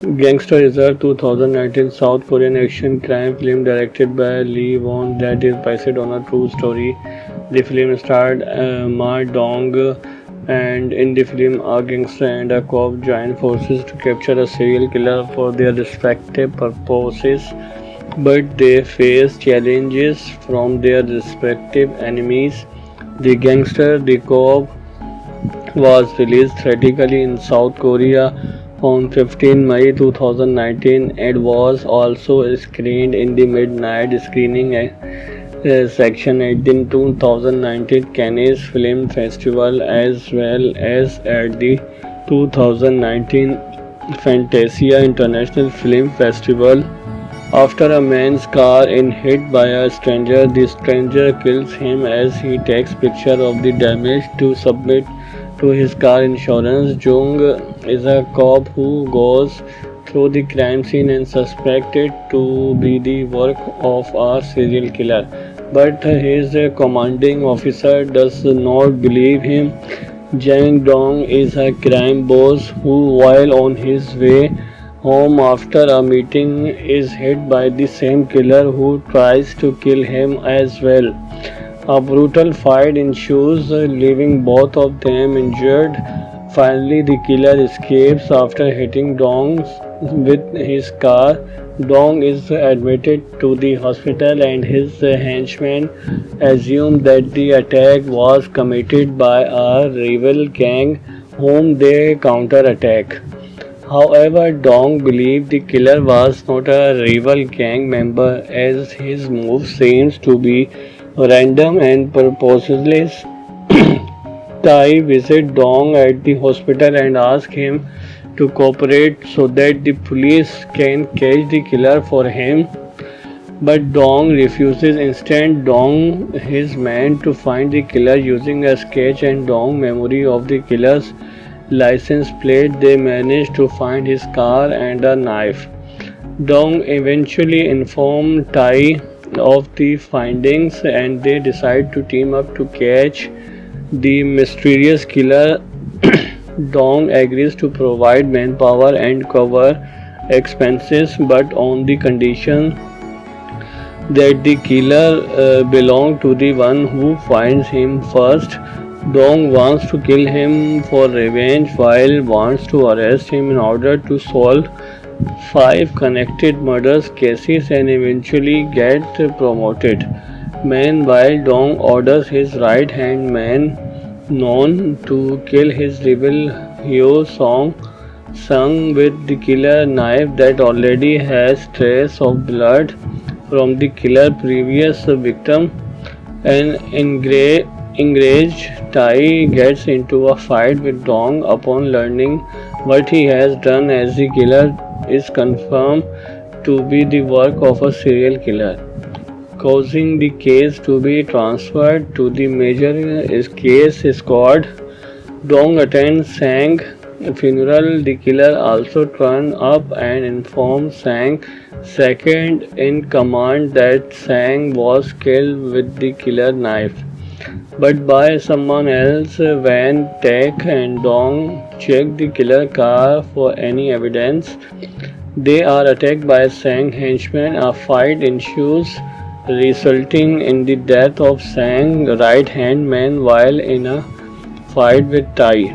Gangster is a 2019 South Korean action crime film directed by Lee Won that is based on a true story. The film starred Ma Dong, and in the film, a gangster and a cop join forces to capture a serial killer for their respective purposes, but they face challenges from their respective enemies. The gangster, the cop, was released theatrically in South Korea on 15 May 2019 and was also screened in the midnight screening section at the 2019 Cannes Film Festival as well as at the 2019 Fantasia International Film Festival. After a man's car is hit by a stranger, the stranger kills him as he takes picture of the damage to submit to his car insurance. Jung is a cop who goes through the crime scene and suspected to be the work of a serial killer. But his commanding officer does not believe him. Jang Dong is a crime boss who, while on his way home after a meeting, is hit by the same killer who tries to kill him as well. A brutal fight ensues, leaving both of them injured. Finally, the killer escapes after hitting Dong with his car. Dong is admitted to the hospital, and his henchmen assume that the attack was committed by a rival gang whom they counterattack. However, Dong believed the killer was not a rival gang member as his move seems to be random and purposeless. Tai visits Dong at the hospital and asks him to cooperate so that the police can catch the killer for him. But Dong refuses. Instead, Dong his men to find the killer using a sketch and Dong memory of the killer's license plate. They manage to find his car and a knife. Dong eventually informs Tai of the findings and they decide to team up to catch the mysterious killer. Dong agrees to provide manpower and cover expenses, but on the condition that the killer belongs to the one who finds him first. Dong wants to kill him for revenge while wants to arrest him in order to solve five connected murders cases and eventually get promoted. Meanwhile, Dong orders his right hand man known to kill his rival Hyo Sung with the killer knife that already has trace of blood from the killer's previous victim. An enraged Tai gets into a fight with Dong upon learning what he has done, as the killer is confirmed to be the work of a serial killer, causing the case to be transferred to the major case squad. Dong attends Sang's funeral. The killer also turns up and informs Sang, second in command, that Sang was killed with the killer knife, but by someone else. When Tak and Dong check the killer car for any evidence, they are attacked by Sang henchmen. A fight ensues, resulting in the death of Sang's right hand man while in a fight with Tai.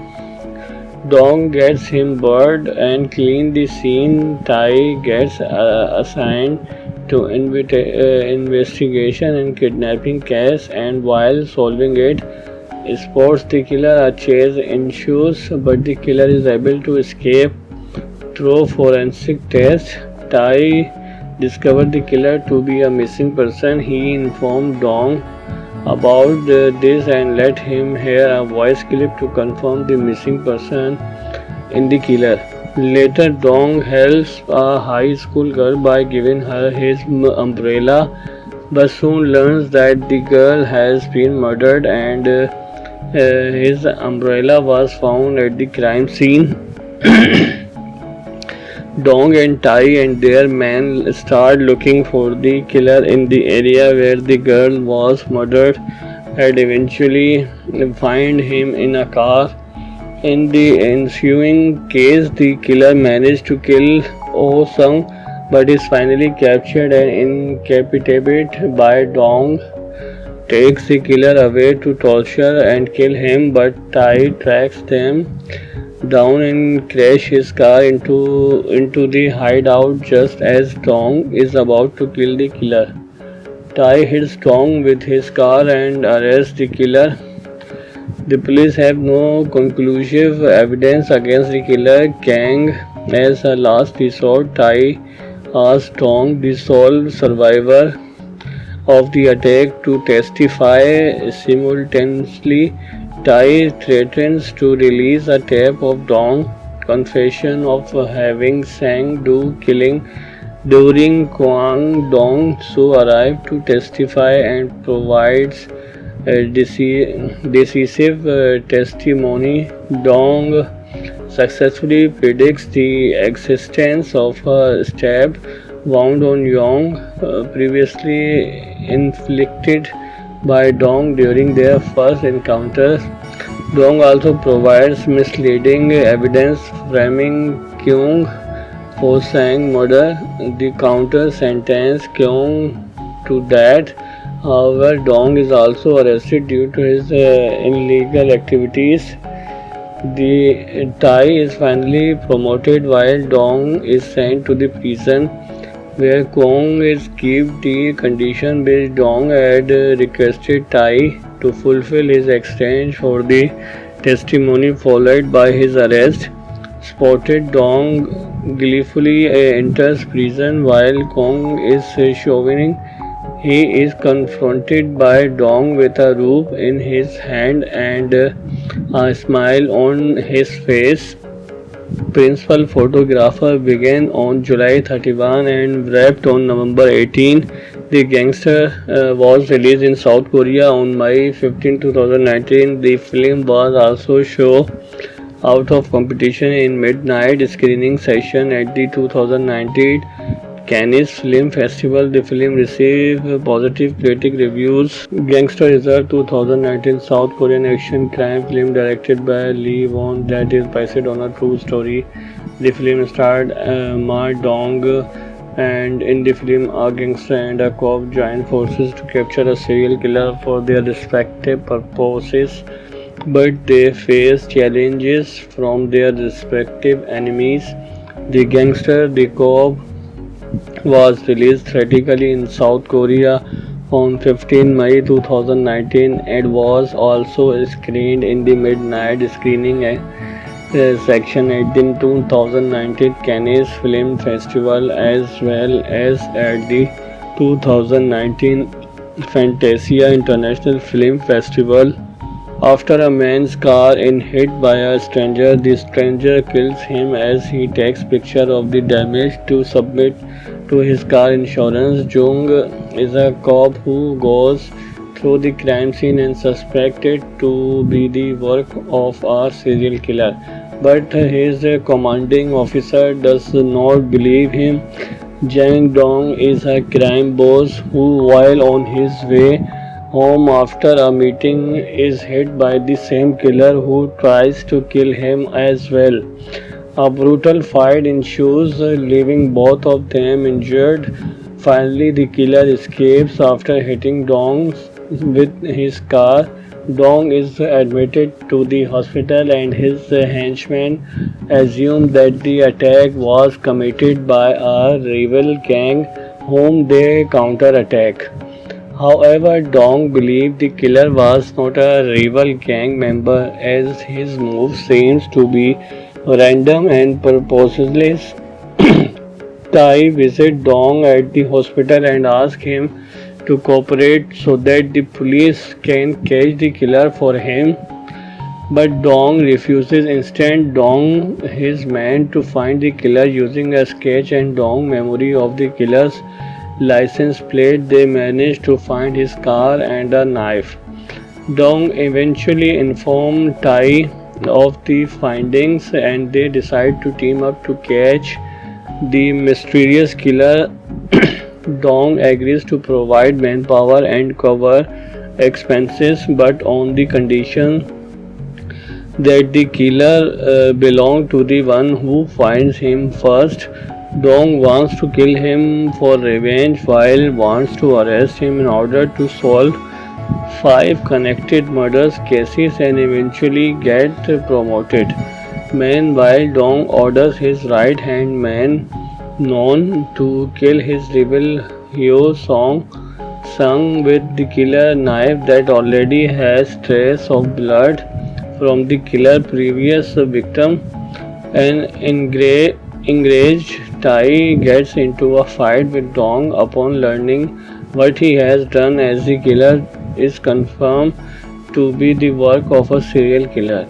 Dong gets him burned and clean the scene. Tai gets assigned to investigation and kidnapping case, and while solving it, spots the killer. A chase ensues, but the killer is able to escape through forensic tests. Tai discovered the killer to be a missing person. He informed Dong about this and let him hear a voice clip to confirm the missing person in the killer. Later, Dong helps a high school girl by giving her his umbrella, but soon learns that the girl has been murdered and his umbrella was found at the crime scene. Dong and Tai and their men start looking for the killer in the area where the girl was murdered and eventually find him in a car In the ensuing case, the killer managed to kill Oh Sung but is finally captured and incapacitated by Dong. Takes the killer away to torture and kill him, but Tai tracks them down and crash his car into the hideout just as Dong is about to kill the killer. Tai hits Dong with his car and arrests the killer. The police have no conclusive evidence against the killer. Kang, as a last resort, Tai asks Dong, the sole survivor of the attack, to testify. Simultaneously, Tai threatens to release a tape of Dong's confession of having Sang Do killing during Kwang Dong Su arrived to testify and provides decisive testimony. Dong successfully predicts the existence of a stab wound on Yong, previously inflicted by Dong during their first encounter. Dong also provides misleading evidence framing Kyung for Sang murder. The counter sentence Kyung to death. However, Dong is also arrested due to his illegal activities. The Tai is finally promoted while Dong is sent to the prison where Kong is kept. The condition based Dong had requested Tai to fulfill his exchange for the testimony followed by his arrest. Spotted Dong gleefully enters prison while Kong is showering. He is confronted by Dong with a rope in his hand and a smile on his face. Principal photographer began on July 31 and wrapped on November 18. The Gangster was released in South Korea on May 15, 2019. The film was also shown out of competition in midnight screening session at the 2019 Cannes Film Festival. The film received positive critic reviews. Gangster is a 2019 South Korean action crime film directed by Lee Won that is based on a true story. The film starred Ma Dong, and in the film, a gangster and a cop join forces to capture a serial killer for their respective purposes, but they face challenges from their respective enemies. The Gangster, the Cop was released theatrically in South Korea on 15 May 2019 and was also screened in the midnight screening section at the 2019 Cannes Film Festival as well as at the 2019 Fantasia International Film Festival. After a man's car is hit by a stranger, the stranger kills him as he takes picture of the damage to submit to his car insurance. Jung is a cop who goes through the crime scene and suspected to be the work of a serial killer, but his commanding officer does not believe him. Jang Dong is a crime boss who, while on his way home after a meeting, is hit by the same killer who tries to kill him as well. A brutal fight ensues, leaving both of them injured. Finally, the killer escapes after hitting Dong with his car. Dong is admitted to the hospital and his henchmen assume that the attack was committed by a rival gang whom they counterattack. However, Dong believed the killer was not a rival gang member as his move seems to be random and purposeless. Tai visits Dong at the hospital and asks him to cooperate so that the police can catch the killer for him. But Dong refuses. Instead, Dong his men to find the killer using a sketch and Dong memory of the killer's license plate. They manage to find his car and a knife. Dong eventually informs Tai of the findings and they decide to team up to catch the mysterious killer. Dong agrees to provide manpower and cover expenses, but on the condition that the killer belonged to the one who finds him first. Dong wants to kill him for revenge while wants to arrest him in order to solve five connected murders cases and eventually get promoted. Meanwhile, Dong orders his right hand man known to kill his rival Hyo Sung with the killer knife that already has trace of blood from the killer's previous victim. An enraged Tai gets into a fight with Dong upon learning what he has done, as the killer is confirmed to be the work of a serial killer,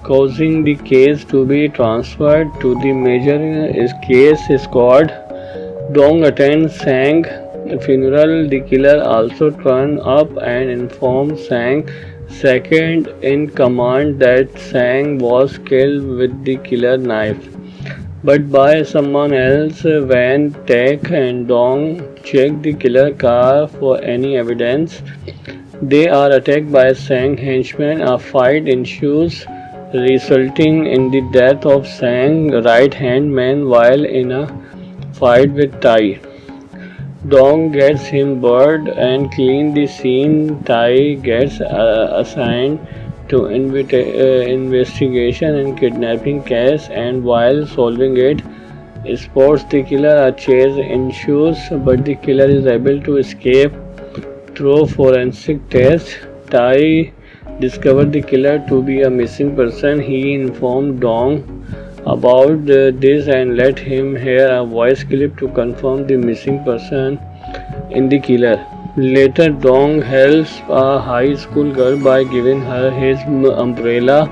causing the case to be transferred to the major case squad. Dong attends Sang funeral. The killer also turns up and informs Sang, second in command, that Sang was killed with the killer knife, but by someone else. When Tak and Dong check the killer car for any evidence, they are attacked by Sang henchmen. A fight ensues, resulting in the death of Sang right hand man while in a fight with Tai. Dong gets him buried and clean the scene. Tai gets assigned to investigation and kidnapping case, and while solving it, spots the killer. A chase ensues, but the killer is able to escape through forensic test. Tai discovered the killer to be a missing person. He informed Dong about this and let him hear a voice clip to confirm the missing person in the killer. Later, Dong helps a high school girl by giving her his umbrella,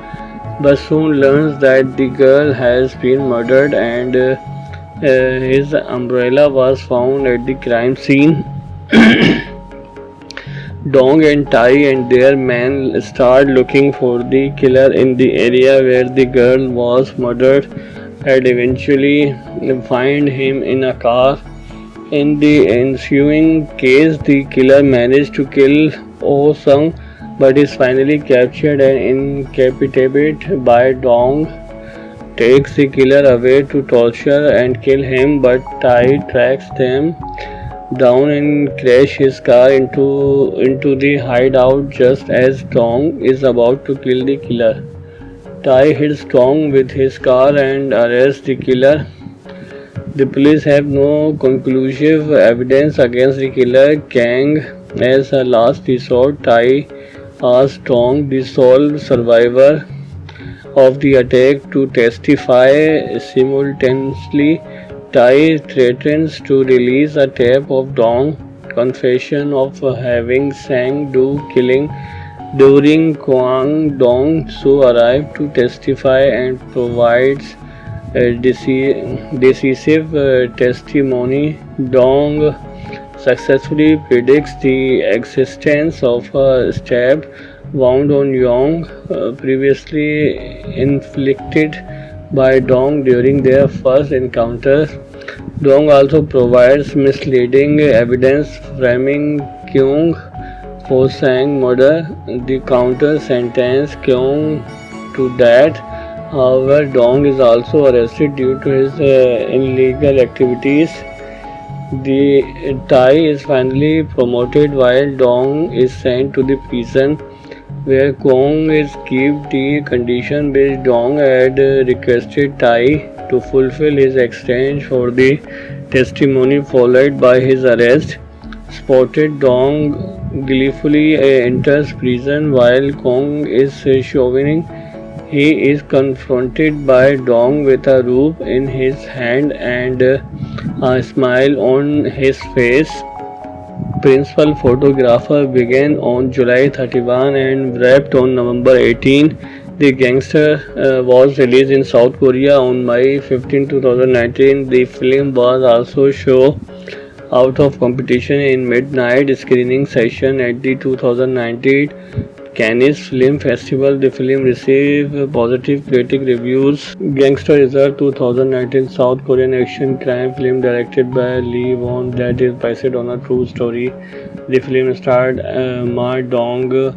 but soon learns that the girl has been murdered and his umbrella was found at the crime scene. Dong and Tai and their men start looking for the killer in the area where the girl was murdered and eventually find him in a car. In the ensuing case, the killer managed to kill Oh Sung but is finally captured and incapacitated. By Dong takes the killer away to torture and kill him, but Tai tracks them down and crash his car into the hideout just as Dong is about to kill the killer. Tai hits Dong with his car and arrests the killer. The police have no conclusive evidence against the killer. Kang, as a last resort, Tai asks Dong, the sole survivor of the attack, to testify. Simultaneously, Tai threatens to release a tape of Dong's confession of having Sang do killing during Kwang Dong so arrives to testify and provides decisive testimony. Dong successfully predicts the existence of a stab wound on Yong, previously inflicted by Dong during their first encounter. Dong also provides misleading evidence framing Kyung for Sang murder. The counter sentence Kyung to death. However, Dong is also arrested due to his illegal activities. The Tai is finally promoted while Dong is sent to the prison where Kong is kept. The condition based Dong had requested Tai to fulfill his exchange for the testimony followed by his arrest. Spotted Dong gleefully enters prison while Kong is showering. He is confronted by Dong with a rope in his hand and a smile on his face. Principal photographer began on July 31 and wrapped on November 18. The Gangster was released in South Korea on May 15, 2019. The film was also shown out of competition in midnight screening session at the 2019 Cannes Film Festival. The film received positive critic reviews. Gangster is a 2019 South Korean action crime film directed by Lee Won that is based on a true story. The film starred Ma Dong,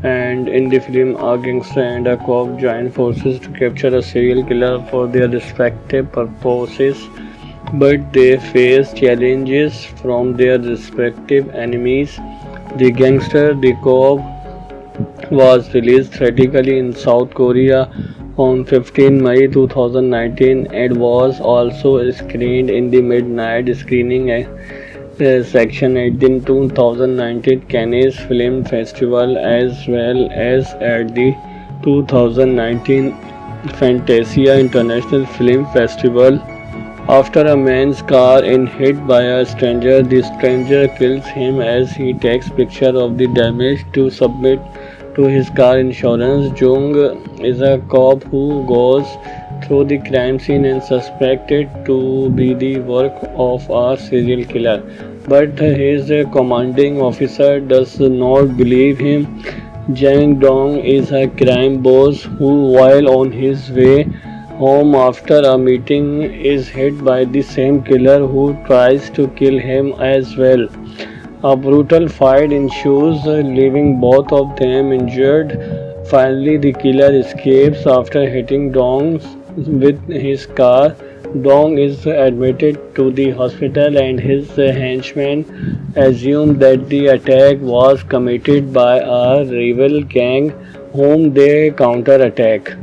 And in the film, a gangster and a cop join forces to capture a serial killer for their respective purposes, but they face challenges from their respective enemies. The gangster, the cop, was released theatrically in South Korea on 15 May 2019 and was also screened in the midnight screening section at the 2019 Cannes Film Festival as well as at the 2019 Fantasia International Film Festival. After a man's car is hit by a stranger, the stranger kills him as he takes picture of the damage to submit to his car insurance. Jung is a cop who goes through the crime scene and suspected to be the work of a serial killer, but his commanding officer does not believe him. Jang Dong is a crime boss who, while on his way home after a meeting, is hit by the same killer who tries to kill him as well. A brutal fight ensues, leaving both of them injured. Finally, the killer escapes after hitting Dong with his car. Dong is admitted to the hospital and his henchmen assume that the attack was committed by a rival gang whom they counterattack.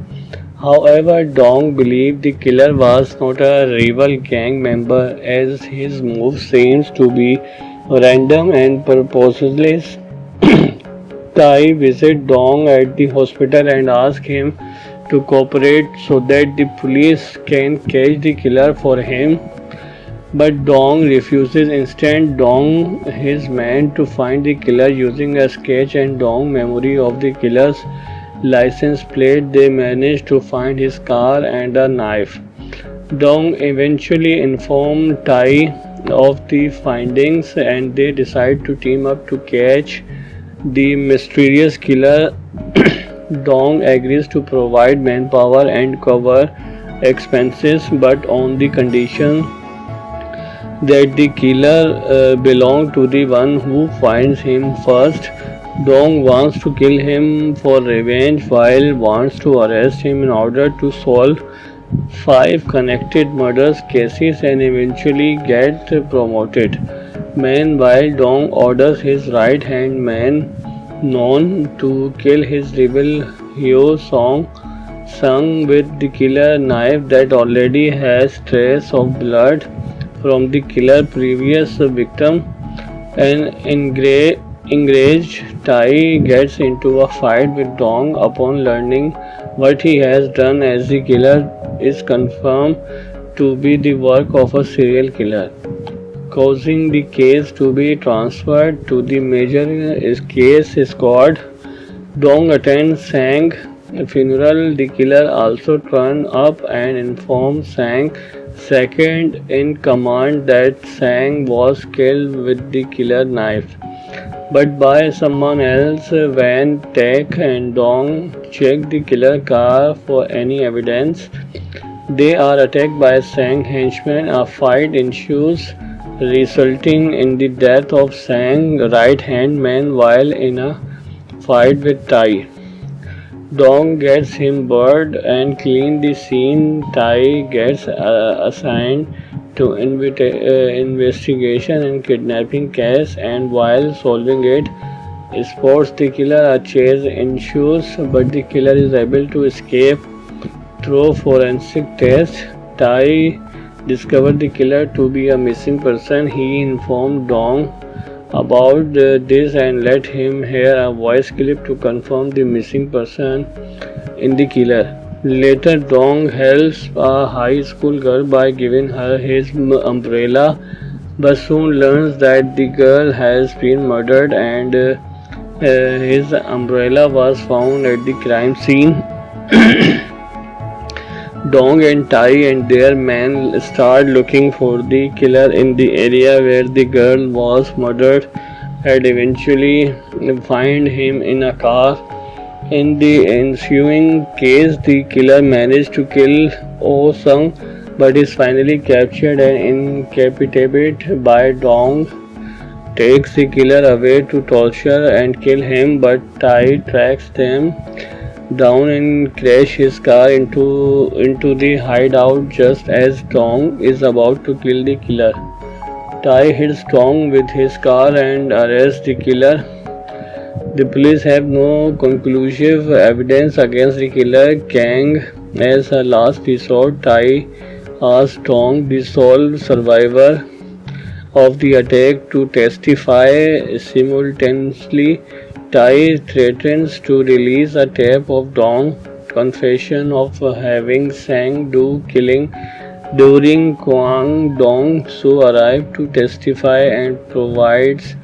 However, Dong believed the killer was not a rival gang member as his move seems to be random and purposeless. Tai visits Dong at the hospital and asks him to cooperate so that the police can catch the killer for him. But Dong refuses. Instead, Dong his men to find the killer using a sketch and Dong memory of the killer's license plate. They manage to find his car and a knife. Dong eventually informs Tai of the findings and they decide to team up to catch the mysterious killer. Dong agrees to provide manpower and cover expenses, but on the condition that the killer belongs to the one who finds him first. Dong wants to kill him for revenge while wants to arrest him in order to solve 5 connected murders cases and eventually get promoted. Meanwhile, Dong orders his right-hand man known to kill his rival Hyo Sung with the killer knife that already has trace of blood from the killer's previous victim. An enraged Tai gets into a fight with Dong upon learning what he has done, as the killer is confirmed to be the work of a serial killer, causing the case to be transferred to the major case squad. Dong attends Sang funeral. The killer also turns up and informs Sang, second in command, that Sang was killed with the killer knife, but by someone else. When Tak and Dong check the killer car for any evidence, they are attacked by Sang henchmen. A fight ensues, resulting in the death of Sang right-hand man while in a fight with Tai. Dong gets him burned and clean the scene. Tai gets assigned to investigation and kidnapping case, and while solving it, spots the killer. A chase ensues, but the killer is able to escape through forensic tests. Tai discovered the killer to be a missing person. He informed Dong about this and let him hear a voice clip to confirm the missing person in the killer. Later, Dong helps a high school girl by giving her his umbrella, but soon learns that the girl has been murdered and his umbrella was found at the crime scene. Dong and Tai and their men start looking for the killer in the area where the girl was murdered and eventually find him in a car. In the ensuing case, the killer managed to kill Oh Sung but is finally captured and incapacitated by Dong. takes the killer away to torture and kill him, but Tai tracks them down and crash his car into the hideout just as Dong is about to kill the killer. Tai hits Dong with his car and arrests the killer. The police have no conclusive evidence against the killer. Kang, as a last resort, Tai asks Dong, the sole survivor of the attack, to testify. Simultaneously, Tai threatens to release a tape of Dong's confession of having Sang Do killing during Kwang Dong Su arrived to testify and provides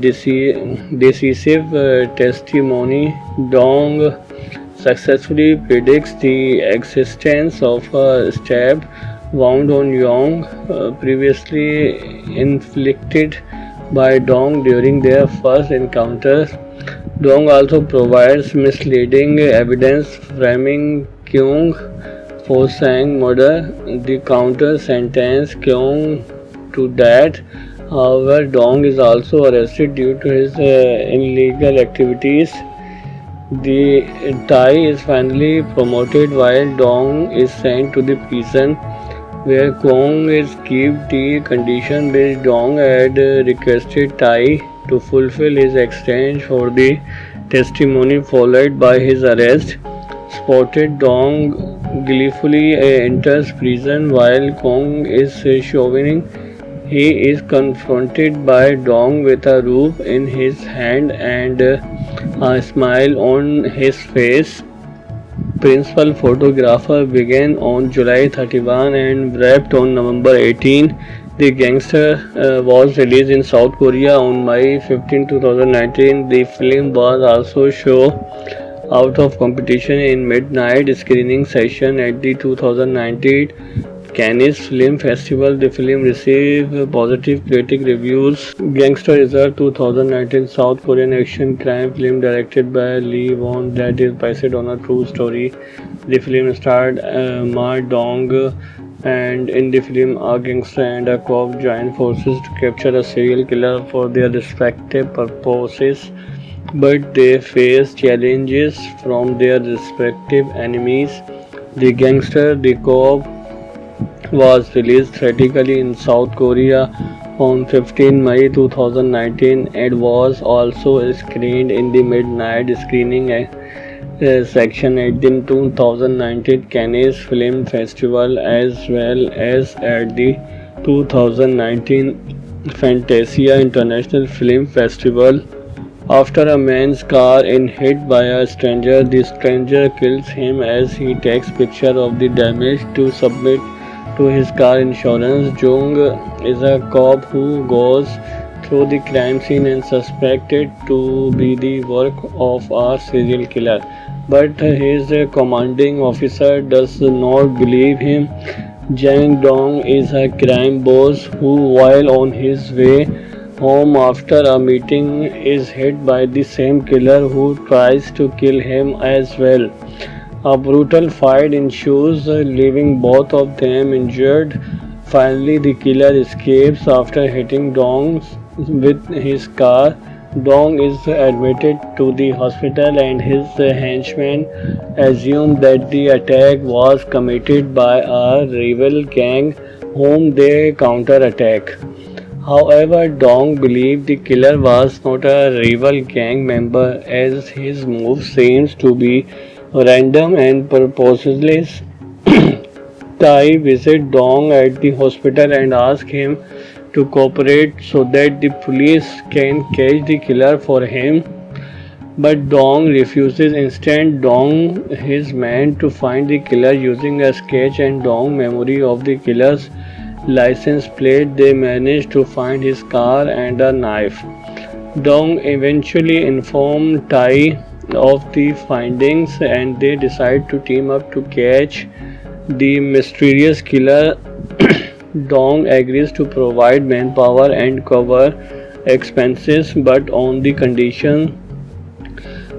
decisive testimony. Dong successfully predicts the existence of a stab wound on Yong, previously inflicted by Dong during their first encounter. Dong also provides misleading evidence framing Kyung for Sang murder. The counter sentence Kyung to death. However, Dong is also arrested due to his illegal activities. The Tai is finally promoted while Dong is sent to the prison where Kwong is kept. The condition which Dong had requested Tai to fulfill his exchange for the testimony followed by his arrest. Spotted Dong gleefully enters prison while Kwong is showering. He is confronted by Dong with a rope in his hand and a smile on his face. Principal photographer began on July 31 and wrapped on November 18. The Gangster was released in South Korea on May 15, 2019. The film was also shown out of competition in midnight screening session at the 2019 Cannes Film Festival. The film received positive critic reviews. Gangster is a 2019 South Korean action crime film directed by Lee Won that is based on a true story. The film starred Ma Dong, and in the film a gangster and a cop join forces to capture a serial killer for their respective purposes, but they face challenges from their respective enemies. The Gangster, the Cop was released theatrically in South Korea on 15 May 2019 and was also screened in the midnight screening section at the 2019 Cannes Film Festival as well as at the 2019 Fantasia International Film Festival. After a man's car is hit by a stranger, the stranger kills him as he takes picture of the damage to submit to his car insurance. Jung is a cop who goes through the crime scene and suspected to be the work of a serial killer, but his commanding officer does not believe him. Jang Dong is a crime boss who, while on his way home after a meeting, is hit by the same killer who tries to kill him as well. A brutal fight ensues, leaving both of them injured. Finally, the killer escapes after hitting Dong with his car. Dong is admitted to the hospital and his henchmen assume that the attack was committed by a rival gang whom they counterattack. However, Dong believed the killer was not a rival gang member as his move seems to be random and purposeless. Tai visits Dong at the hospital and asks him to cooperate so that the police can catch the killer for him. But Dong refuses. Instead, Dong his men to find the killer using a sketch and Dong memory of the killer's license plate. They manage to find his car and a knife. Dong eventually informs Tai of the findings and they decide to team up to catch the mysterious killer. Dong agrees to provide manpower and cover expenses, but on the condition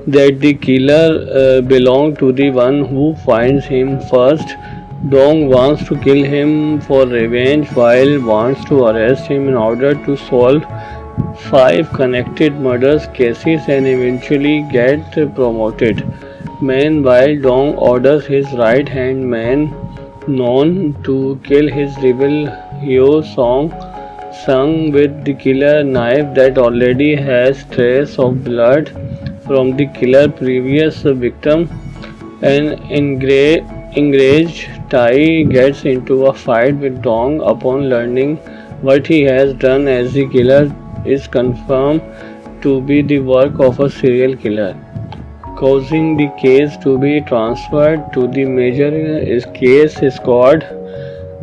that the killer belongs to the one who finds him first. Dong wants to kill him for revenge while wants to arrest him in order to solve 5 connected murders cases and eventually get promoted. Meanwhile, Dong orders his right-hand man, known to kill his rival Hyo Sung with the killer knife that already has trace of blood from the killer's previous victim. An enraged Tai gets into a fight with Dong upon learning what he has done, as the killer is confirmed to be the work of a serial killer, causing the case to be transferred to the major case squad.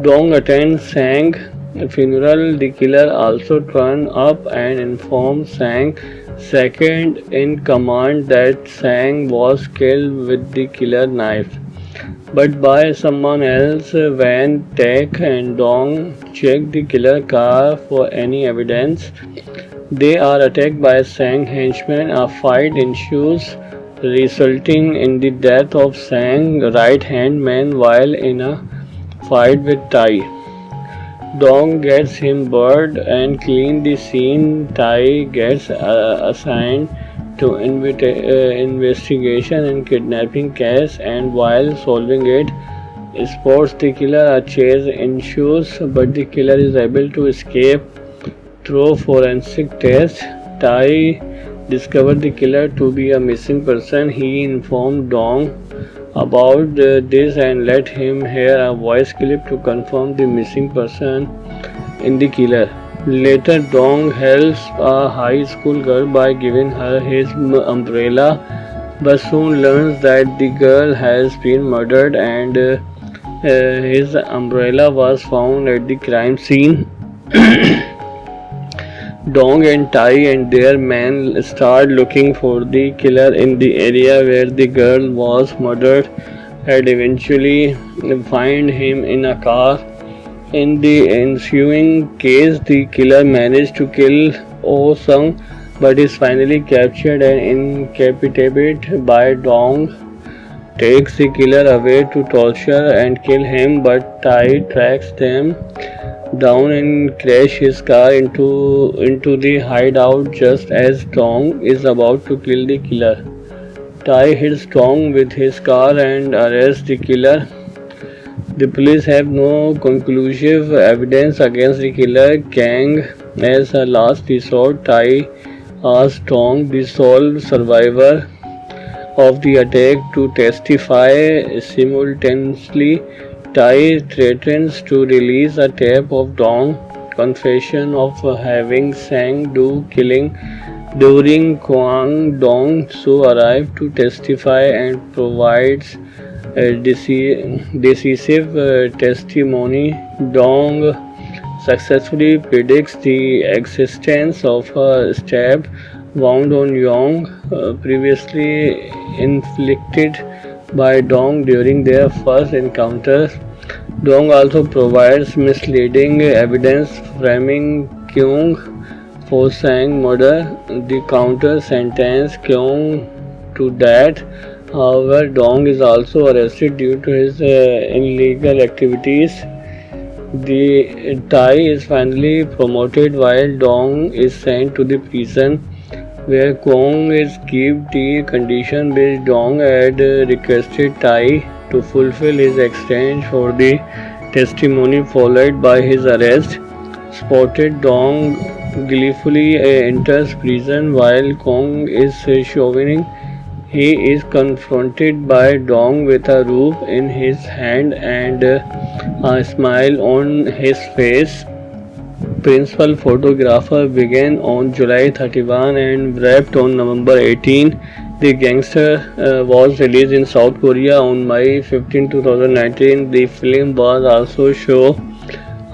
Dong attends Sang's funeral. The killer also turns up and informs Sang, second in command, that Sang was killed with the killer knife, but by someone else. When Tak and Dong check the killer car for any evidence, they are attacked by Sang henchmen. A fight ensues, resulting in the death of Sang's right-hand man while in a fight with Tai. Dong gets him buried and clean the scene. Tai gets assigned to investigation and kidnapping case, and while solving it, spots the killer. A chase ensues, but the killer is able to escape through forensic tests. Tai discovered the killer to be a missing person. He informed Dong about this and let him hear a voice clip to confirm the missing person in the killer. Later, Dong helps a high school girl by giving her his umbrella, but soon learns that the girl has been murdered, and his umbrella was found at the crime scene. Dong and Tai and their men start looking for the killer in the area where the girl was murdered, and eventually find him in a car. In the ensuing case, the killer managed to kill Oh Sung, but is finally captured and incapacitated. By Dong takes the killer away to torture and kill him, but Tai tracks them down and crash his car into the hideout just as Dong is about to kill the killer. Tai hits Dong with his car and arrests the killer. The police have no conclusive evidence against the killer. Kang, as a last resort, Tai asks Dong, the sole survivor of the attack, to testify. Simultaneously, Tai threatens to release a tape of Dong's confession of having Sang do killing during Kwang Dong so arrives to testify and provides decisive testimony. Dong successfully predicts the existence of a stab wound on Yong, previously inflicted by Dong during their first encounter. Dong also provides misleading evidence framing Kyung for Sang murder. The counter sentence Kyung to death. However, Dong is also arrested due to his illegal activities. The Tai is finally promoted while Dong is sent to the prison where Kong is kept. The condition which Dong had requested Tai to fulfill his exchange for the testimony followed by his arrest. Spotted Dong gleefully enters prison while Kong is showering. He is confronted by Dong with a rope in his hand and a smile on his face. Principal photographer began on July 31 and wrapped on November 18. The Gangster was released in South Korea on May 15, 2019. The film was also shown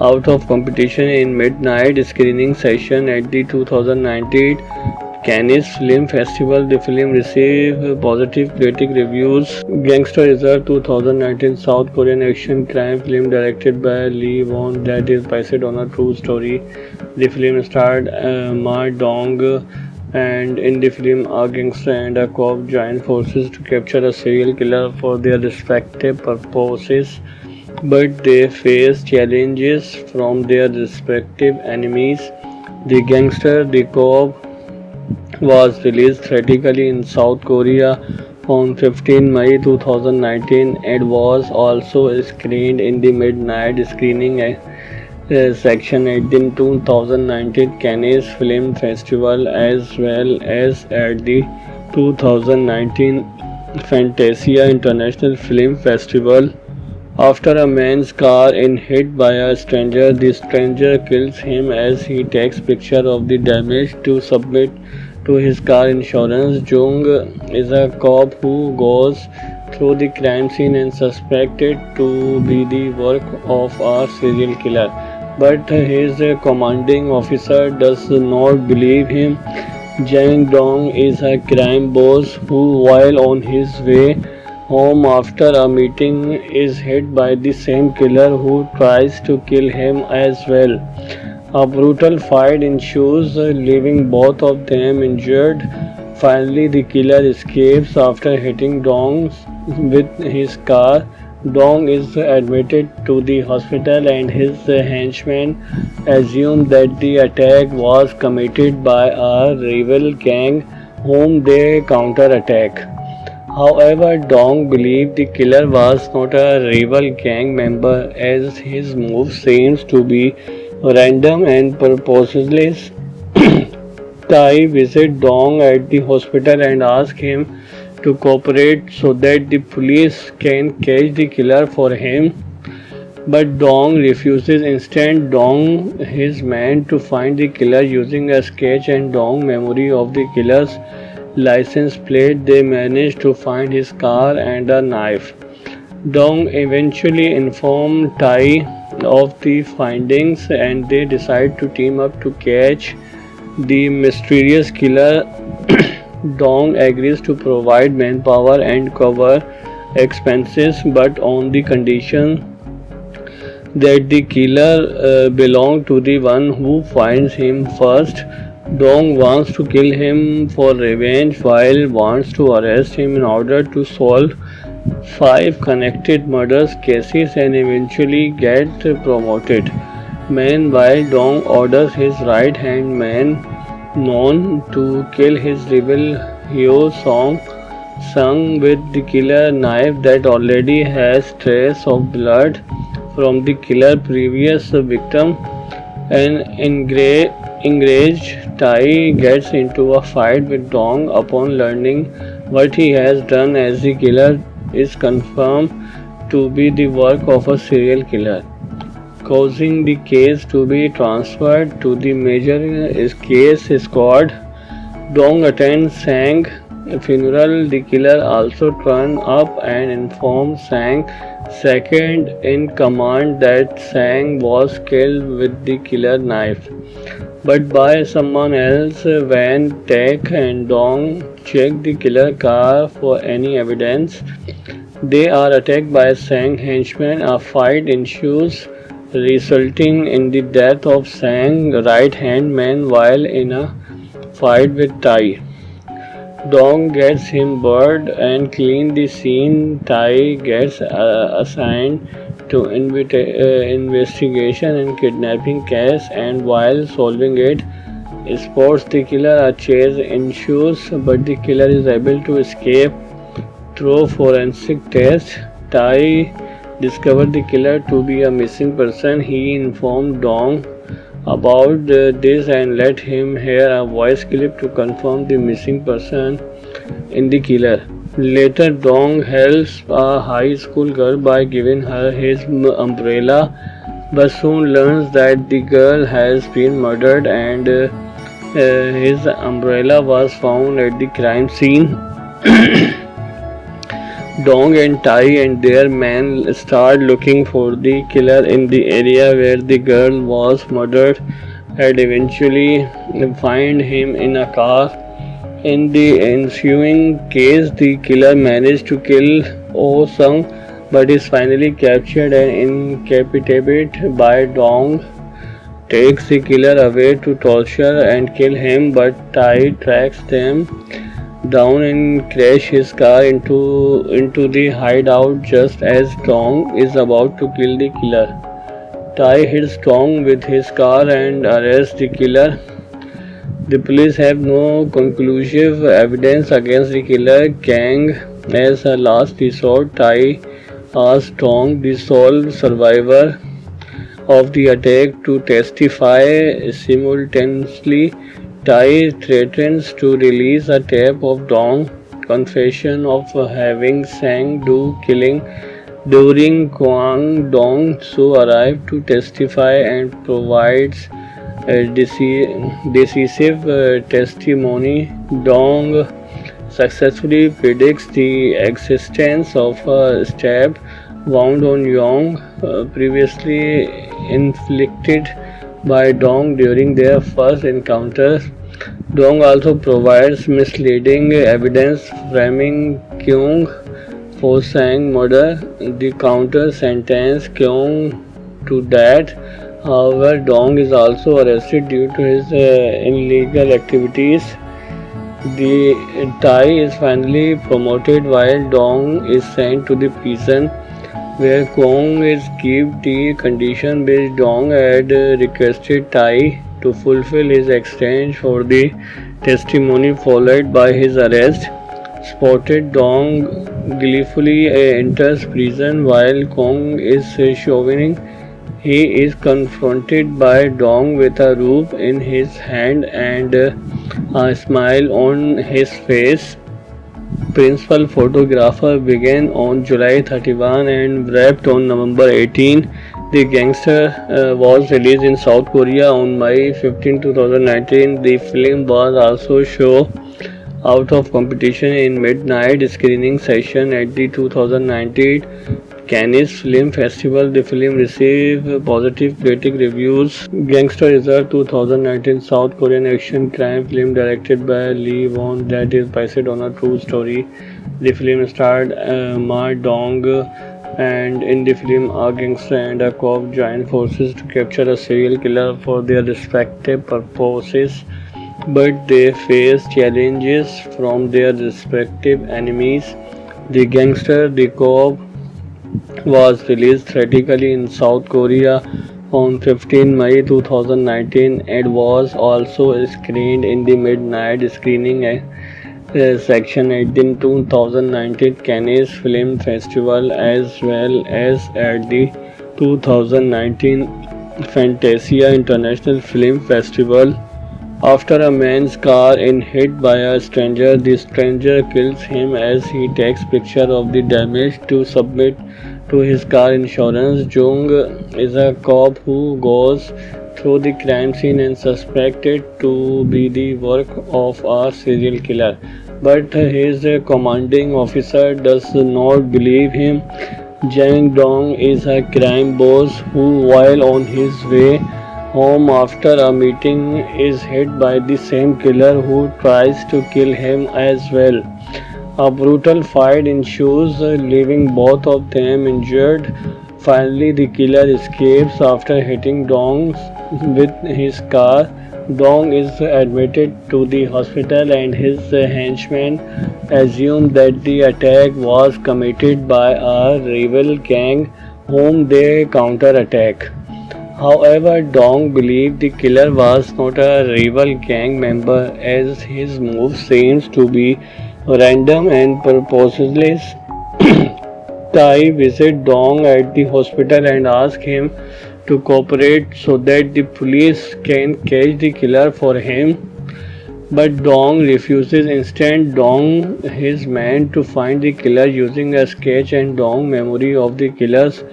out of competition in midnight screening session at the 2019 Cannes Film Festival. The film received positive critic reviews. Gangster is a 2019 South Korean action crime film directed by Lee Won that is based on a true story. The film starred Ma Dong, and in the film, a gangster and a cop join forces to capture a serial killer for their respective purposes, but they face challenges from their respective enemies. The Gangster, the Cop was released theatrically in South Korea on 15 May 2019 and was also screened in the midnight screening section at the 2019 Cannes Film Festival as well as at the 2019 Fantasia International Film Festival. After a man's car is hit by a stranger, the stranger kills him as he takes picture of the damage to submit to his car insurance. Jung is a cop who goes through the crime scene and suspected to be the work of a serial killer. But his commanding officer does not believe him. Jang Dong is a crime boss who, while on his way home after a meeting, is hit by the same killer who tries to kill him as well. A brutal fight ensues, leaving both of them injured. Finally, the killer escapes after hitting Dong with his car. Dong is admitted to the hospital and his henchmen assume that the attack was committed by a rival gang whom they counterattack. However, Dong believed the killer was not a rival gang member as his move seems to be random and purposeless. Tai visits Dong at the hospital and asks him to cooperate so that the police can catch the killer for him. But Dong refuses. Instead, Dong his men to find the killer using a sketch and Dong memory of the killer's license plate. They manage to find his car and a knife. Dong eventually informs Tai of the findings and they decide to team up to catch the mysterious killer. Dong agrees to provide manpower and cover expenses but on the condition that the killer belongs to the one who finds him first. Dong wants to kill him for revenge while wants to arrest him in order to solve 5 connected murders cases and eventually get promoted. Meanwhile, Dong orders his right hand man known to kill his rival Hyo Sung with the killer knife that already has trace of blood from the killer's previous victim. An enraged Tai gets into a fight with Dong upon learning what he has done as the killer is confirmed to be the work of a serial killer, causing the case to be transferred to the major case squad. Dong attends Sang funeral. The killer also turns up and informs Sang second in command that Sang was killed with the killer knife, but by someone else. When Tak and Dong check the killer car for any evidence, they are attacked by Sang henchmen. A fight ensues, resulting in the death of Sang right hand man while in a fight with Tai. Dong gets him burned and clean the scene. Tai gets assigned to investigation and kidnapping case, and while solving it, spots the killer. A chase ensues, but the killer is able to escape through forensic tests. Tai discovered the killer to be a missing person. He informed Dong about this and let him hear a voice clip to confirm the missing person in the killer. Later, Dong helps a high school girl by giving her his umbrella, but soon learns that the girl has been murdered and his umbrella was found at the crime scene. Dong and Tai and their men start looking for the killer in the area where the girl was murdered and eventually find him in a car. In the ensuing case, the killer managed to kill Oh Sung but is finally captured and incapacitated by Dong. Takes the killer away to torture and kill him, but Tai tracks them down and crash his car into the hideout just as Dong is about to kill the killer. Tai hits Dong with his car and arrests the killer. The police have no conclusive evidence against the killer. Kang, as a last resort, Tai asks Dong, the sole survivor of the attack, to testify. Simultaneously, Tai threatens to release a tape of Dong's confession of having Sang Do killing during Kwang Dong So arrives to testify and provides decisive testimony. Dong successfully predicts the existence of a stab wound on Yong, previously inflicted by Dong during their first encounter. Dong also provides misleading evidence framing Kyung for Sang murder. The counter sentence Kyung to death. However, Dong is also arrested due to his illegal activities. The Tai is finally promoted while Dong is sent to the prison where Kong is kept. The condition based Dong had requested Tai to fulfill his exchange for the testimony followed by his arrest. Spotted Dong gleefully enters prison while Kong is showering. He is confronted by Dong with a rope in his hand and a smile on his face. Principal photographer began on July 31 and wrapped on November 18. The Gangster was released in South Korea on May 15, 2019. The film was also shown out of competition in midnight screening session at the 2019 Cannes Film Festival. The film received positive critic reviews. Gangster is a 2019 South Korean action crime film directed by Lee Won that is based on a true story. The film starred Ma Dong, and in the film a gangster and a cop join forces to capture a serial killer for their respective purposes, but they face challenges from their respective enemies. The Gangster, the Cop was released theatrically in South Korea on 15 May 2019 and was also screened in the midnight screening section at the 2019 Cannes Film Festival as well as at the 2019 Fantasia International Film Festival. After a man's car is hit by a stranger, the stranger kills him as he takes picture of the damage to submit to his car insurance. Jung is a cop who goes through the crime scene and suspected to be the work of a serial killer, but his commanding officer does not believe him. Jang Dong is a crime boss who, while on his way home after a meeting, is hit by the same killer who tries to kill him as well. A brutal fight ensues, leaving both of them injured. Finally, the killer escapes after hitting Dong with his car. Dong is admitted to the hospital and his henchmen assume that the attack was committed by a rival gang whom they counterattack. However, Dong believed the killer was not a rival gang member as his move seems to be random and purposeless. Tai visits Dong at the hospital and asks him to cooperate so that the police can catch the killer for him. But Dong refuses. Instead, Dong his men to find the killer using a sketch and Dong memory of the killer's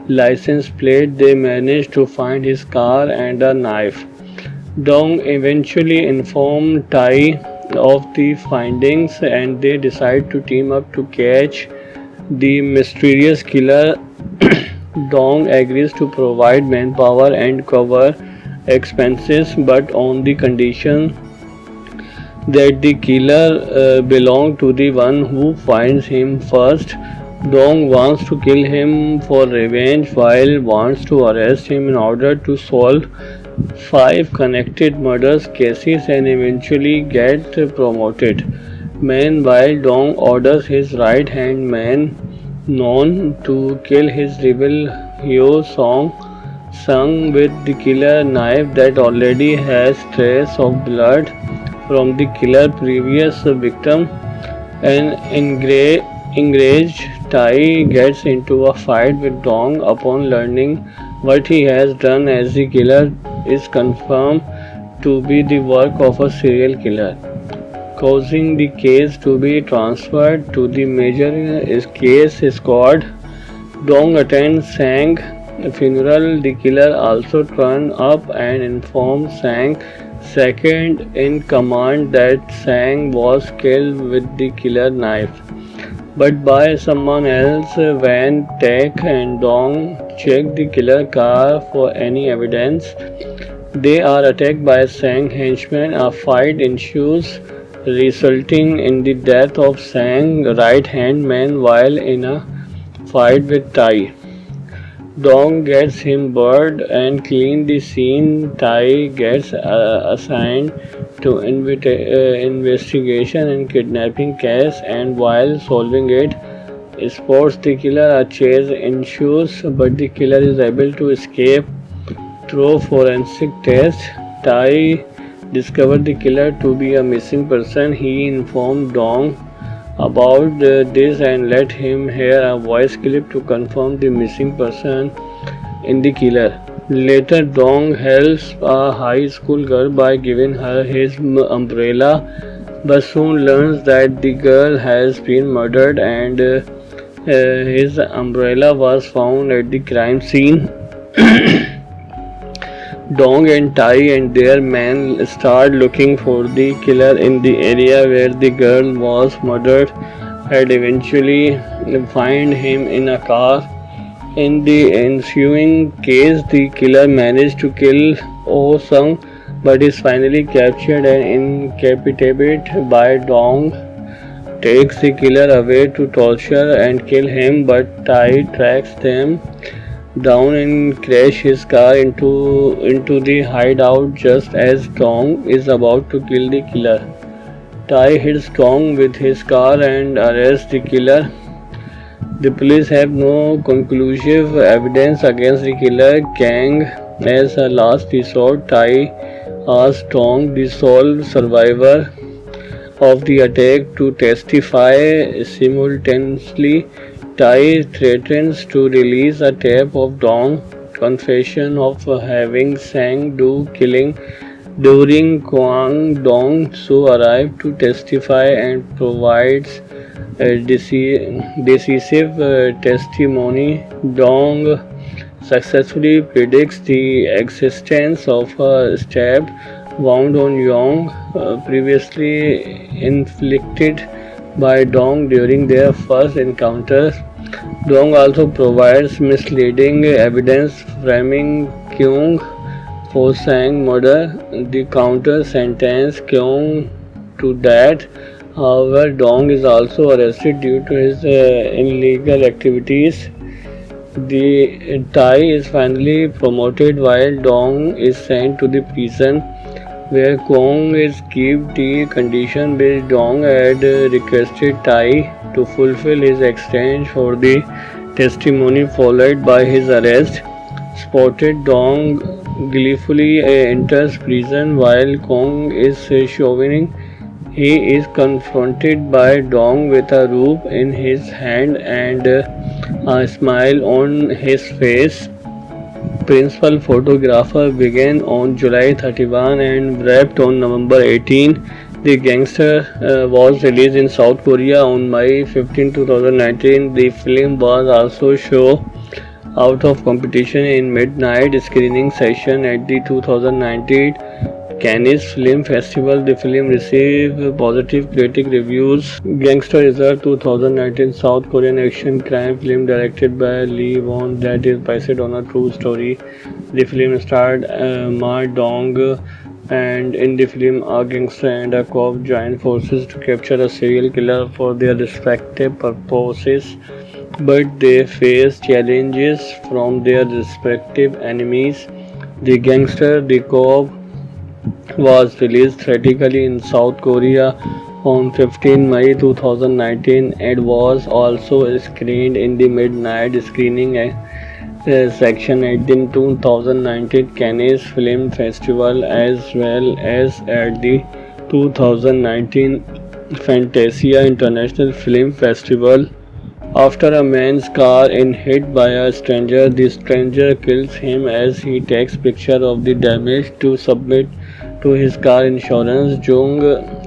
license plate. They manage to find his car and a knife. Dong eventually informs Tai of the findings and they decide to team up to catch the mysterious killer. Dong agrees to provide manpower and cover expenses, but on the condition that the killer belongs to the one who finds him first. Dong wants to kill him for revenge while wants to arrest him in order to solve 5 connected murders cases and eventually get promoted. Meanwhile, Dong orders his right-hand man known to kill his rival Hyo Song Sung with the killer knife that already has trace of blood from the killer's previous victim. An enraged Tai gets into a fight with Dong upon learning what he has done, as the killer is confirmed to be the work of a serial killer, causing the case to be transferred to the major case squad. Dong attends Sang's funeral. The killer also turns up and informs Sang, second in command, that Sang was killed with the killer knife, but by someone else. When Tak and Dong check the killer car for any evidence, they are attacked by Sang henchmen. A fight ensues, resulting in the death of Sang right hand man while in a fight with Tai. Dong gets him buried and clean the scene. Tai gets assigned to investigation and kidnapping case, and while solving it, spots the killer. A chase ensues, but the killer is able to escape through forensic test. Tai discovered the killer to be a missing person. He informed Dong about this and let him hear a voice clip to confirm the missing person in the killer. Later, Dong helps a high school girl by giving her his umbrella, but soon learns that the girl has been murdered, and his umbrella was found at the crime scene. Dong and Tai and their men start looking for the killer in the area where the girl was murdered, and eventually find him in a car. In the ensuing case, the killer managed to kill Oh Sung, but is finally captured and incapacitated by Dong. Takes the killer away to torture and kill him, but Tai tracks them down and crash his car into the hideout just as Dong is about to kill the killer. Tai hits Dong with his car and arrests the killer. The police have no conclusive evidence against the killer gang. As a last resort, Tai asks Dong, the sole survivor of the attack, to testify. Simultaneously, Tai threatens to release a tape of Dong's confession of having Sang do killing during Kwang Dong so arrives to testify and provides decisive testimony. Dong successfully predicts the existence of a stab wound on Yong, previously inflicted by Dong during their first encounter. Dong also provides misleading evidence framing Kyung for Sang murder. The counter sentence Kyung to death. However, Dong is also arrested due to his illegal activities. The Tai is finally promoted while Dong is sent to the prison where Kong is kept. The condition based Dong had requested Tai to fulfill his exchange for the testimony followed by his arrest. Spotted Dong gleefully enters prison while Kong is showering. He is confronted by Dong with a rope in his hand and a smile on his face. Principal photographer began on July 31 and wrapped on November 18. The Gangster was released in South Korea on May 15, 2019. The film was also shown out of competition in midnight screening session at the 2019 Cannes Film Festival. The film received positive critic reviews. Gangster is a 2019 South Korean action crime film directed by Lee Won that is based on a true story. The film starred Ma Dong, and in the film, a gangster and a cop join forces to capture a serial killer for their respective purposes, but they face challenges from their respective enemies. The Gangster, the Cop was released theatrically in South Korea on 15 May 2019 and was also screened in the midnight screening section at the 2019 Cannes Film Festival as well as at the 2019 Fantasia International Film Festival. After a man's car is hit by a stranger, the stranger kills him as he takes picture of the damage to submit to his car insurance. Jung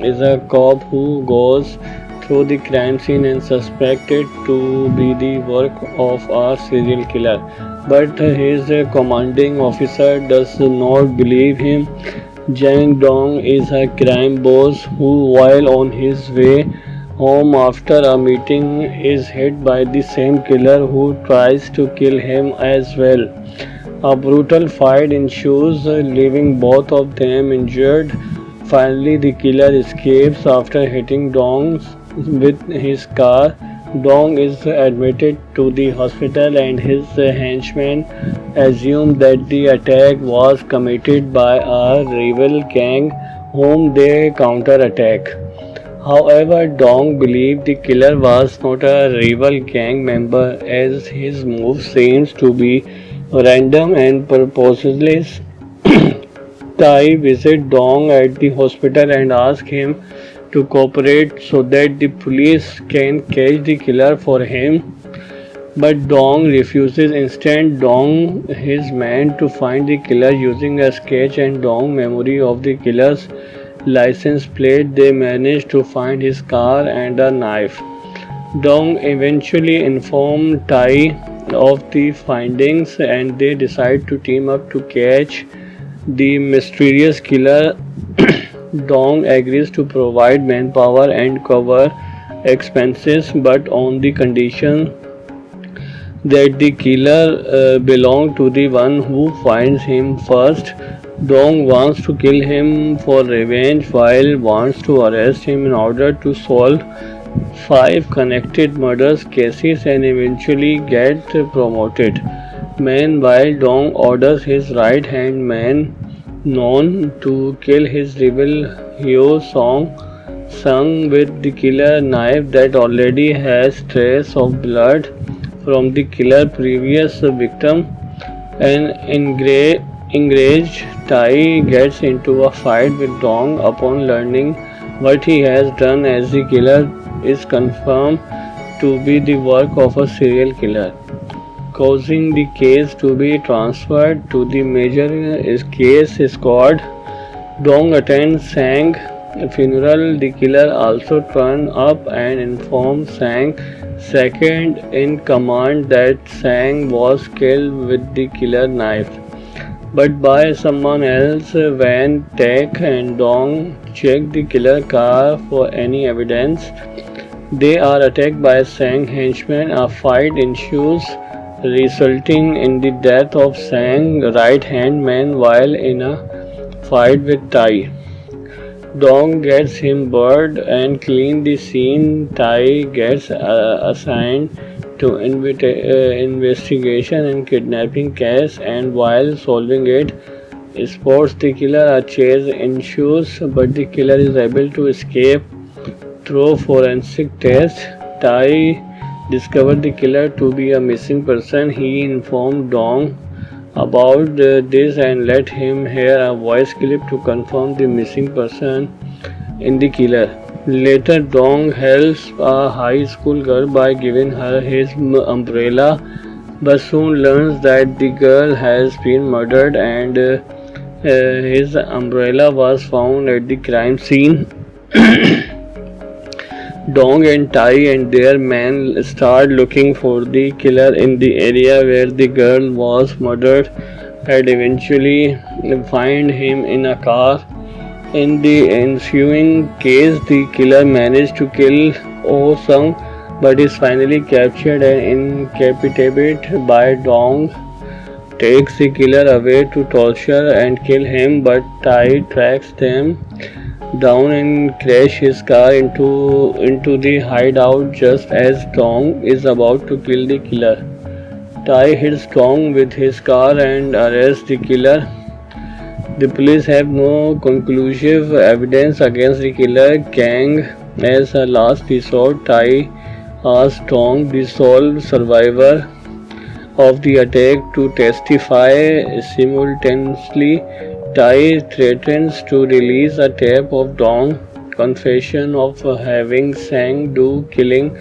is a cop who goes through the crime scene and suspected to be the work of a serial killer. But his commanding officer does not believe him. Jang Dong is a crime boss who, while on his way home after a meeting, is hit by the same killer who tries to kill him as well. A brutal fight ensues, leaving both of them injured. Finally, the killer escapes after hitting Dong with his car. Dong is admitted to the hospital and his henchmen assume that the attack was committed by a rival gang whom they counterattack. However, Dong believed the killer was not a rival gang member as his move seems to be random and purposeless. Tai visits Dong at the hospital and asks him to cooperate so that the police can catch the killer for him. But Dong refuses. Instead, Dong his man to find the killer using a sketch and Dong memory of the killer's license plate. They manage to find his car and a knife. Dong eventually informs Tai of the findings and they decide to team up to catch the mysterious killer. Dong agrees to provide manpower and cover expenses but on the condition that the killer belongs to the one who finds him first. Dong wants to kill him for revenge while wants to arrest him in order to solve 5 connected murders cases and eventually get promoted. Meanwhile, Dong orders his right hand man known to kill his rival Hyo Sung with the killer knife that already has trace of blood from the killer's previous victim. An enraged Tai gets into a fight with Dong upon learning what he has done as the killer is confirmed to be the work of a serial killer, causing the case to be transferred to the major case squad. Dong attends Sang funeral. The killer also turns up and informs Sang, second in command, that Sang was killed with the killer knife, but by someone else. When Tak and Dong check the killer car for any evidence, they are attacked by Sang henchmen. A fight ensues, resulting in the death of Sang right hand man while in a fight with Tai. Dong gets him burned and clean the scene. Tai gets assigned to investigation and kidnapping case, and while solving it, spots the killer. A chase ensues, but the killer is able to escape through forensic test. Tai discovered the killer to be a missing person. He informed Dong about this and let him hear a voice clip to confirm the missing person in the killer. Later, Dong helps a high school girl by giving her his umbrella, but soon learns that the girl has been murdered and his umbrella was found at the crime scene. Dong and Tai and their men start looking for the killer in the area where the girl was murdered and eventually find him in a car. In the ensuing case, the killer managed to kill Oh Sung but is finally captured and incapacitated. By Dong takes the killer away to torture and kill him, but Tai tracks them down and crash his car into the hideout just as Dong is about to kill the killer. Tai hits Dong with his car and arrests the killer. The police have no conclusive evidence against the killer gang. As a last resort, Tai asks Dong, the sole survivor of the attack to testify. Simultaneously, Tai threatens to release a tape of Dong's confession of having Sang Do killing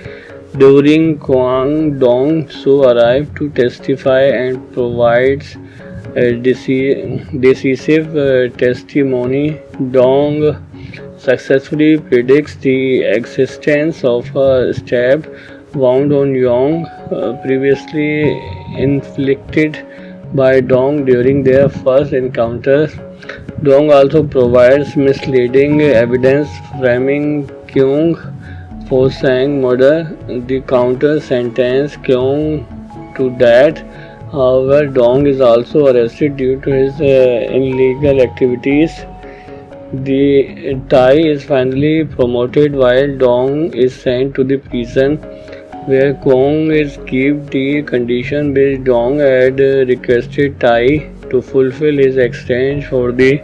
during Kwang Dong Su arrives to testify and provides decisive testimony. Dong successfully predicts the existence of a stab wound on Yong, previously inflicted by Dong during their first encounter. Dong also provides misleading evidence framing Kyung for Sang murder. The counter sentence Kyung to death. However, Dong is also arrested due to his illegal activities. The Tai is finally promoted while Dong is sent to the prison where Kong is kept. The condition which Dong had requested Tai to fulfill his exchange for the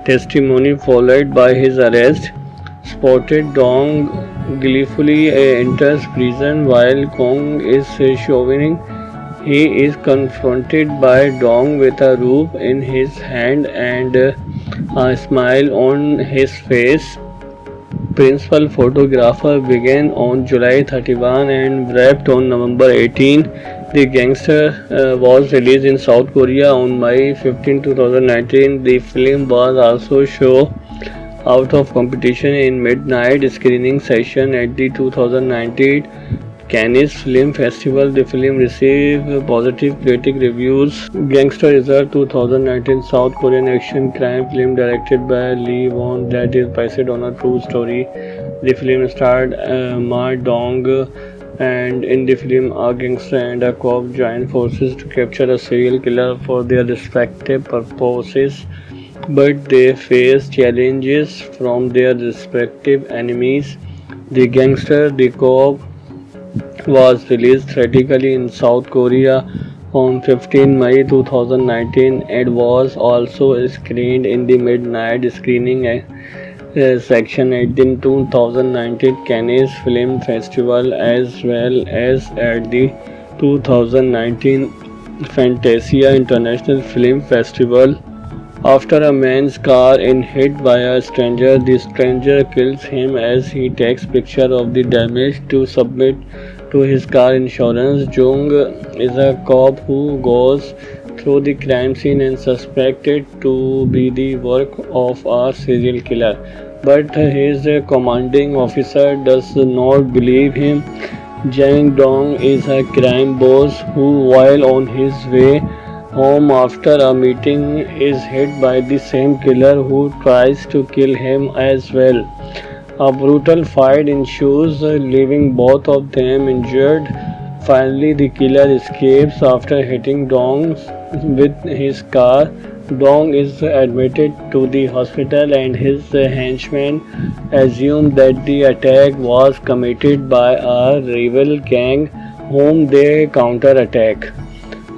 testimony followed by his arrest. Spotted Dong gleefully enters prison while Kong is showering. He is confronted by Dong with a rope in his hand and a smile on his face. Principal photographer began on July 31 and wrapped on November 18. The Gangster was released in South Korea on May 15, 2019. The film was also shown out of competition in midnight screening session at the 2019 Cannes Film Festival. The film received positive critic reviews. Gangster is a 2019 South Korean action crime film directed by Lee Won that is based on a true story. The film starred Ma Dong, and in the film, a gangster and a cop join forces to capture a serial killer for their respective purposes, but they face challenges from their respective enemies. The Gangster, the Cop was released theatrically in South Korea on 15 May 2019 and was also screened in the midnight screening section at the 2019 Cannes Film Festival as well as at the 2019 Fantasia International Film Festival. After a man's car is hit by a stranger, the stranger kills him as he takes picture of the damage to submit to his car insurance. Jung is a cop who goes through the crime scene and suspected to be the work of a serial killer, but his commanding officer does not believe him. Jang Dong is a crime boss who, while on his way home after a meeting, is hit by the same killer who tries to kill him as well. A brutal fight ensues, leaving both of them injured. Finally, the killer escapes after hitting Dong with his car. Dong is admitted to the hospital and his henchmen assume that the attack was committed by a rival gang whom they counterattack.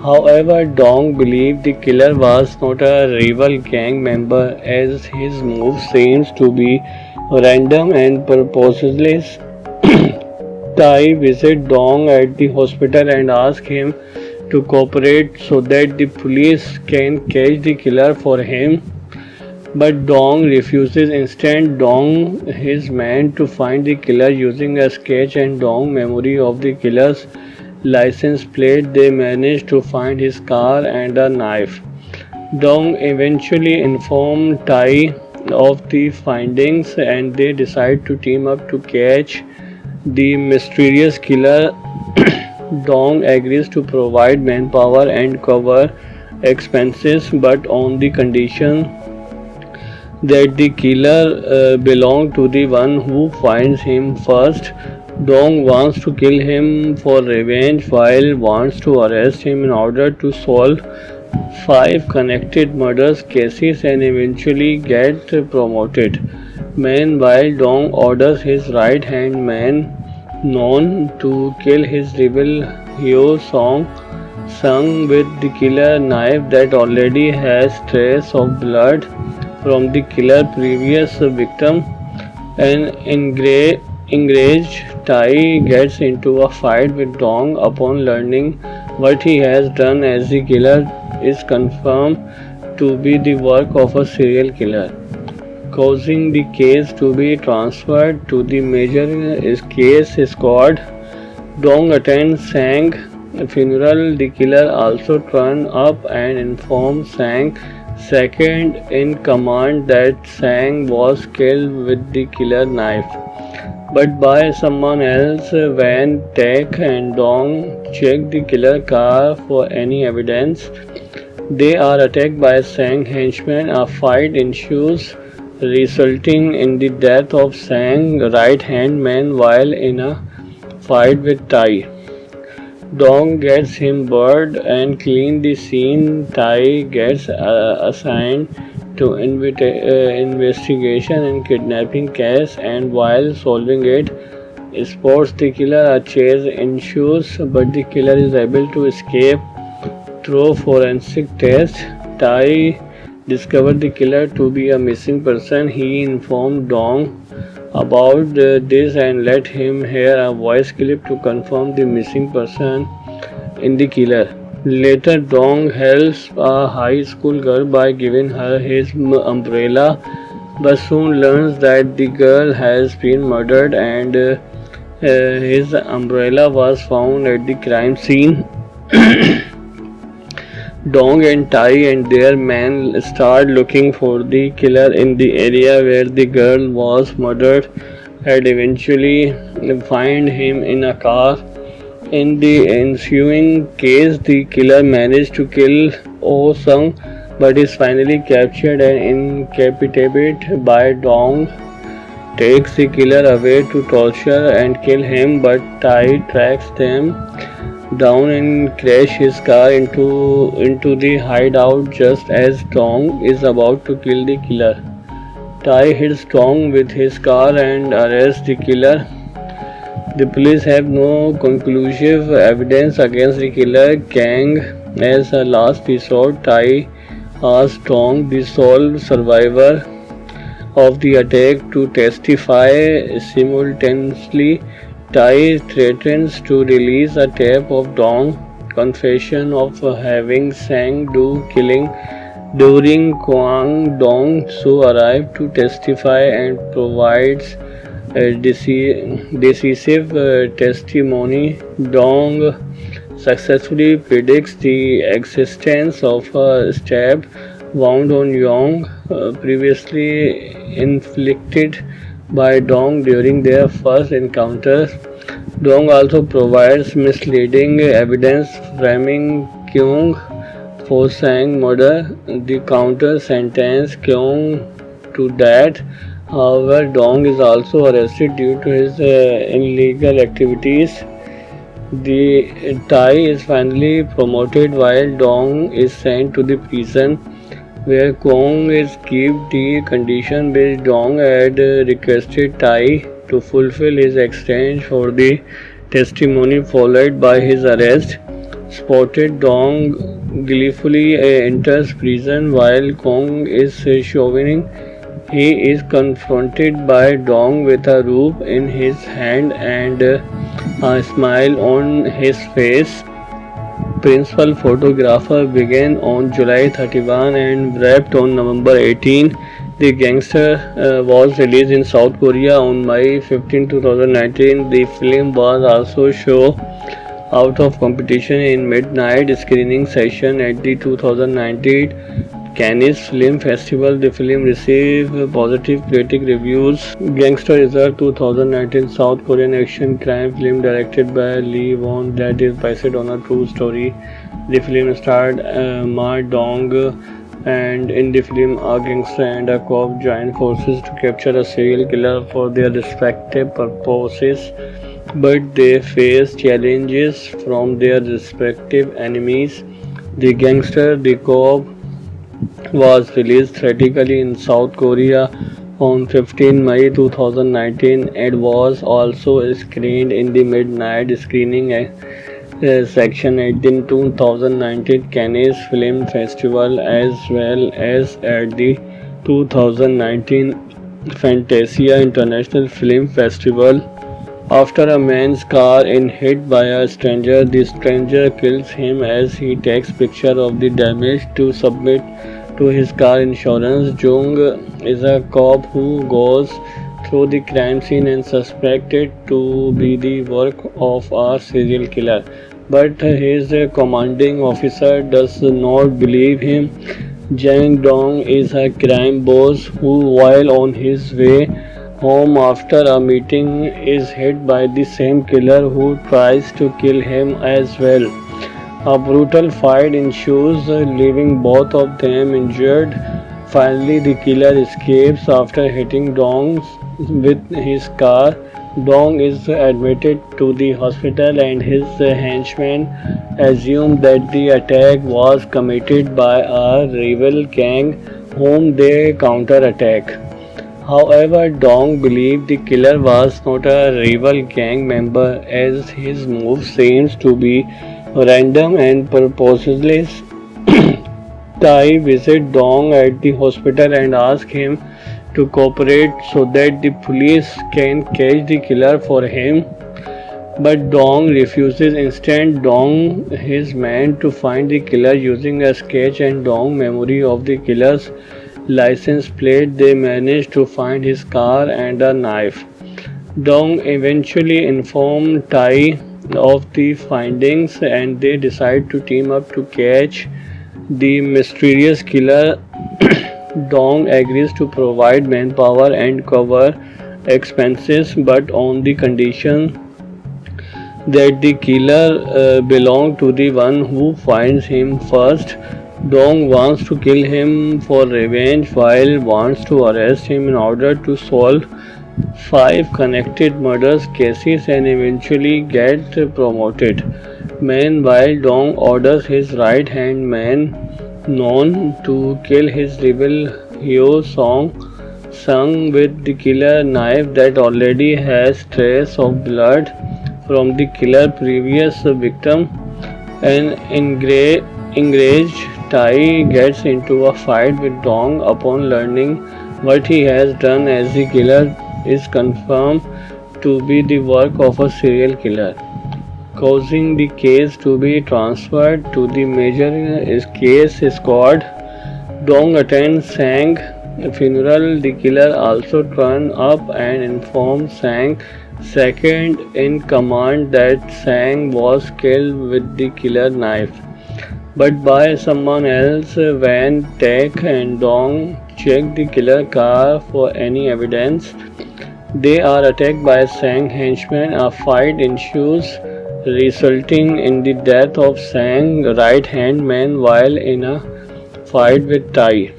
However, Dong believed the killer was not a rival gang member as his move seems to be random and purposeless. Tai visits Dong at the hospital and asks him to cooperate so that the police can catch the killer for him. But Dong refuses. Instead, Dong his men to find the killer using a sketch and Dong memory of the killer's license plate. They manage to find his car and a knife. Dong eventually informs Tai of the findings and they decide to team up to catch the mysterious killer. Dong agrees to provide manpower and cover expenses, but on the condition that the killer belongs to the one who finds him first. Dong wants to kill him for revenge while wants to arrest him in order to solve 5 connected murders cases and eventually get promoted. Meanwhile, Dong orders his right hand man known to kill his rival Hyo Sung with the killer knife that already has trace of blood from the killer's previous victim. An enraged Tai gets into a fight with Dong upon learning What he has done as the killer is confirmed to be the work of a serial killer, causing the case to be transferred to the major case squad. Dong attends Sang funeral. The killer also turned up and informed Sang second in command that Sang was killed with the killer knife, but by someone else. When Taek and Dong check the killer car for any evidence, they are attacked by Sang henchmen. A fight ensues, resulting in the death of Sang right hand man while in a fight with Tai. Dong gets him buried and clean the scene. Tai gets assigned to investigation and kidnapping case, and while solving it, spots the killer. A chase ensues, but the killer is able to escape through forensic test. Tai discovered the killer to be a missing person. He informed Dong about this and let him hear a voice clip to confirm the missing person in the killer. Later, Dong helps a high school girl by giving her his umbrella, but soon learns that the girl has been murdered and his umbrella was found at the crime scene. Dong and Tai and their men start looking for the killer in the area where the girl was murdered and eventually find him in a car. In the ensuing case, the killer managed to kill Oh Sung but is finally captured and incapacitated by Dong. Takes the killer away to torture and kill him, but Tai tracks them down and crash his car into the hideout just as Dong is about to kill the killer. Tai hits Dong with his car and arrests the killer. The police have no conclusive evidence against the killer. Kang, as a last resort, Tai asks Dong, the sole survivor of the attack, to testify. Simultaneously, Tai threatens to release a tape of Dong's confession of having Sang do killing during Kwang Dong so arrives to testify and provides decisive testimony. Dong successfully predicts the existence of a stab wound on Yong, previously inflicted by Dong during their first encounter. Dong also provides misleading evidence framing Kyung for Sang murder. The counter sentence Kyung to death. However, Dong is also arrested due to his illegal activities. The Tai is finally promoted while Dong is sent to the prison where Kong is kept. The condition-based Dong had requested Tai to fulfill his exchange for the testimony followed by his arrest. Spotted Dong gleefully enters prison while Kong is showering. He is confronted by Dong with a rope in his hand and a smile on his face. Principal photographer began on July 31 and wrapped on November 18. The Gangster was released in South Korea on May 15, 2019. The film was also shown out of competition in midnight screening session at the 2019 Cannes Film Festival. The film received positive critic reviews. Gangster is a 2019 South Korean action crime film directed by Lee Won that is based on a true story. The film starred Ma Dong, and in the film, a gangster and a cop join forces to capture a serial killer for their respective purposes, but they face challenges from their respective enemies. The Gangster, the Cop was released theatrically in South Korea on 15 May 2019 and was also screened in the midnight screening section at the 2019 Cannes Film Festival as well as at the 2019 Fantasia International Film Festival. After a man's car is hit by a stranger, the stranger kills him as he takes picture of the damage to submit to his car insurance. Jung is a cop who goes through the crime scene and suspected to be the work of a serial killer. But his commanding officer does not believe him. Jang Dong is a crime boss who, while on his way home after a meeting, is hit by the same killer who tries to kill him as well. A brutal fight ensues, leaving both of them injured. Finally, the killer escapes after hitting Dong with his car. Dong is admitted to the hospital and his henchmen assume that the attack was committed by a rival gang whom they counterattack. However, Dong believed the killer was not a rival gang member as his move seems to be random and purposeless. Tai visits Dong at the hospital and asks him to cooperate so that the police can catch the killer for him. But Dong refuses. Instead, Dong his men to find the killer using a sketch and Dong memory of the killer's license plate. They manage to find his car and a knife. Dong eventually informs Tai of the findings and they decide to team up to catch the mysterious killer. Dong agrees to provide manpower and cover expenses but on the condition that the killer belongs to the one who finds him first. Dong wants to kill him for revenge while wants to arrest him in order to solve 5 connected murders cases and eventually get promoted. Meanwhile, Dong orders his right hand man known to kill his rival Hyo Sung with the killer knife that already has trace of blood from the killer's previous victim. An enraged Tai gets into a fight with Dong upon learning what he has done as the killer is confirmed to be the work of a serial killer, causing the case to be transferred to the major case squad. Dong attends Sang funeral. The killer also turns up and informs Sang, second in command, that Sang was killed with the killer knife, but by someone else. When Tak and Dong check the killer car for any evidence, they are attacked by Sang henchmen. A fight ensues, resulting in the death of Sang's right-hand man while in a fight with Tai.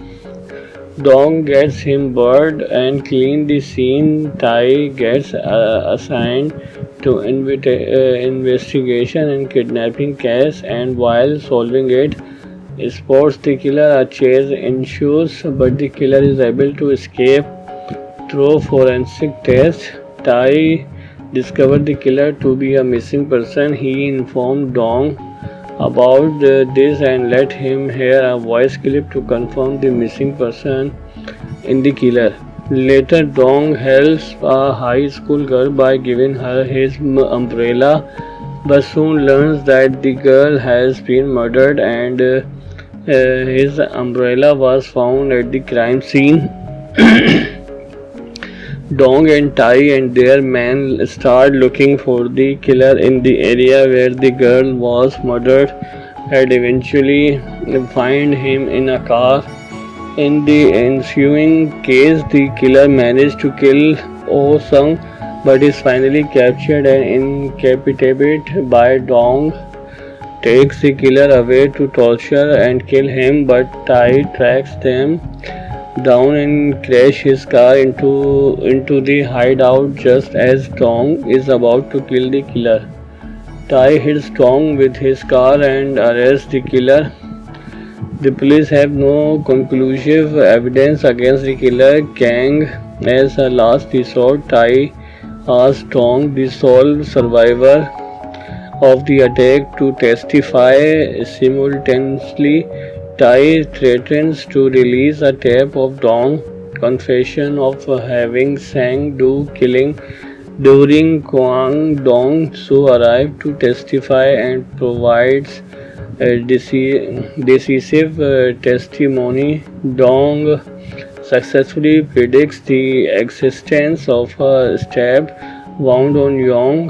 Dong gets him burned and clean the scene. Tai gets assigned to investigation and kidnapping case, and while solving it, spots the killer. A chase ensues, but the killer is able to escape through forensic test. Tai discovered the killer to be a missing person. He informed Dong about this and let him hear a voice clip to confirm the missing person in the killer. Later, Dong helps a high school girl by giving her his umbrella, but soon learns that the girl has been murdered and his umbrella was found at the crime scene. Dong and Tai and their men start looking for the killer in the area where the girl was murdered and eventually find him in a car. In the ensuing case, the killer managed to kill Oh Sung but is finally captured and incapacitated. By Dong takes the killer away to torture and kill him, but Tai tracks them down and crash his car into the hideout just as Dong is about to kill the killer. Tai hits Dong with his car and arrests the killer. The police have no conclusive evidence against the killer gang. As a last resort, Tai asks Dong, the sole survivor of the attack, to testify. Simultaneously, Tai threatens to release a tape of Dong's confession of having Sang do killing During Kwang Dong Su arrived to testify and provides decisive testimony. Dong successfully predicts the existence of a stab wound on Yong,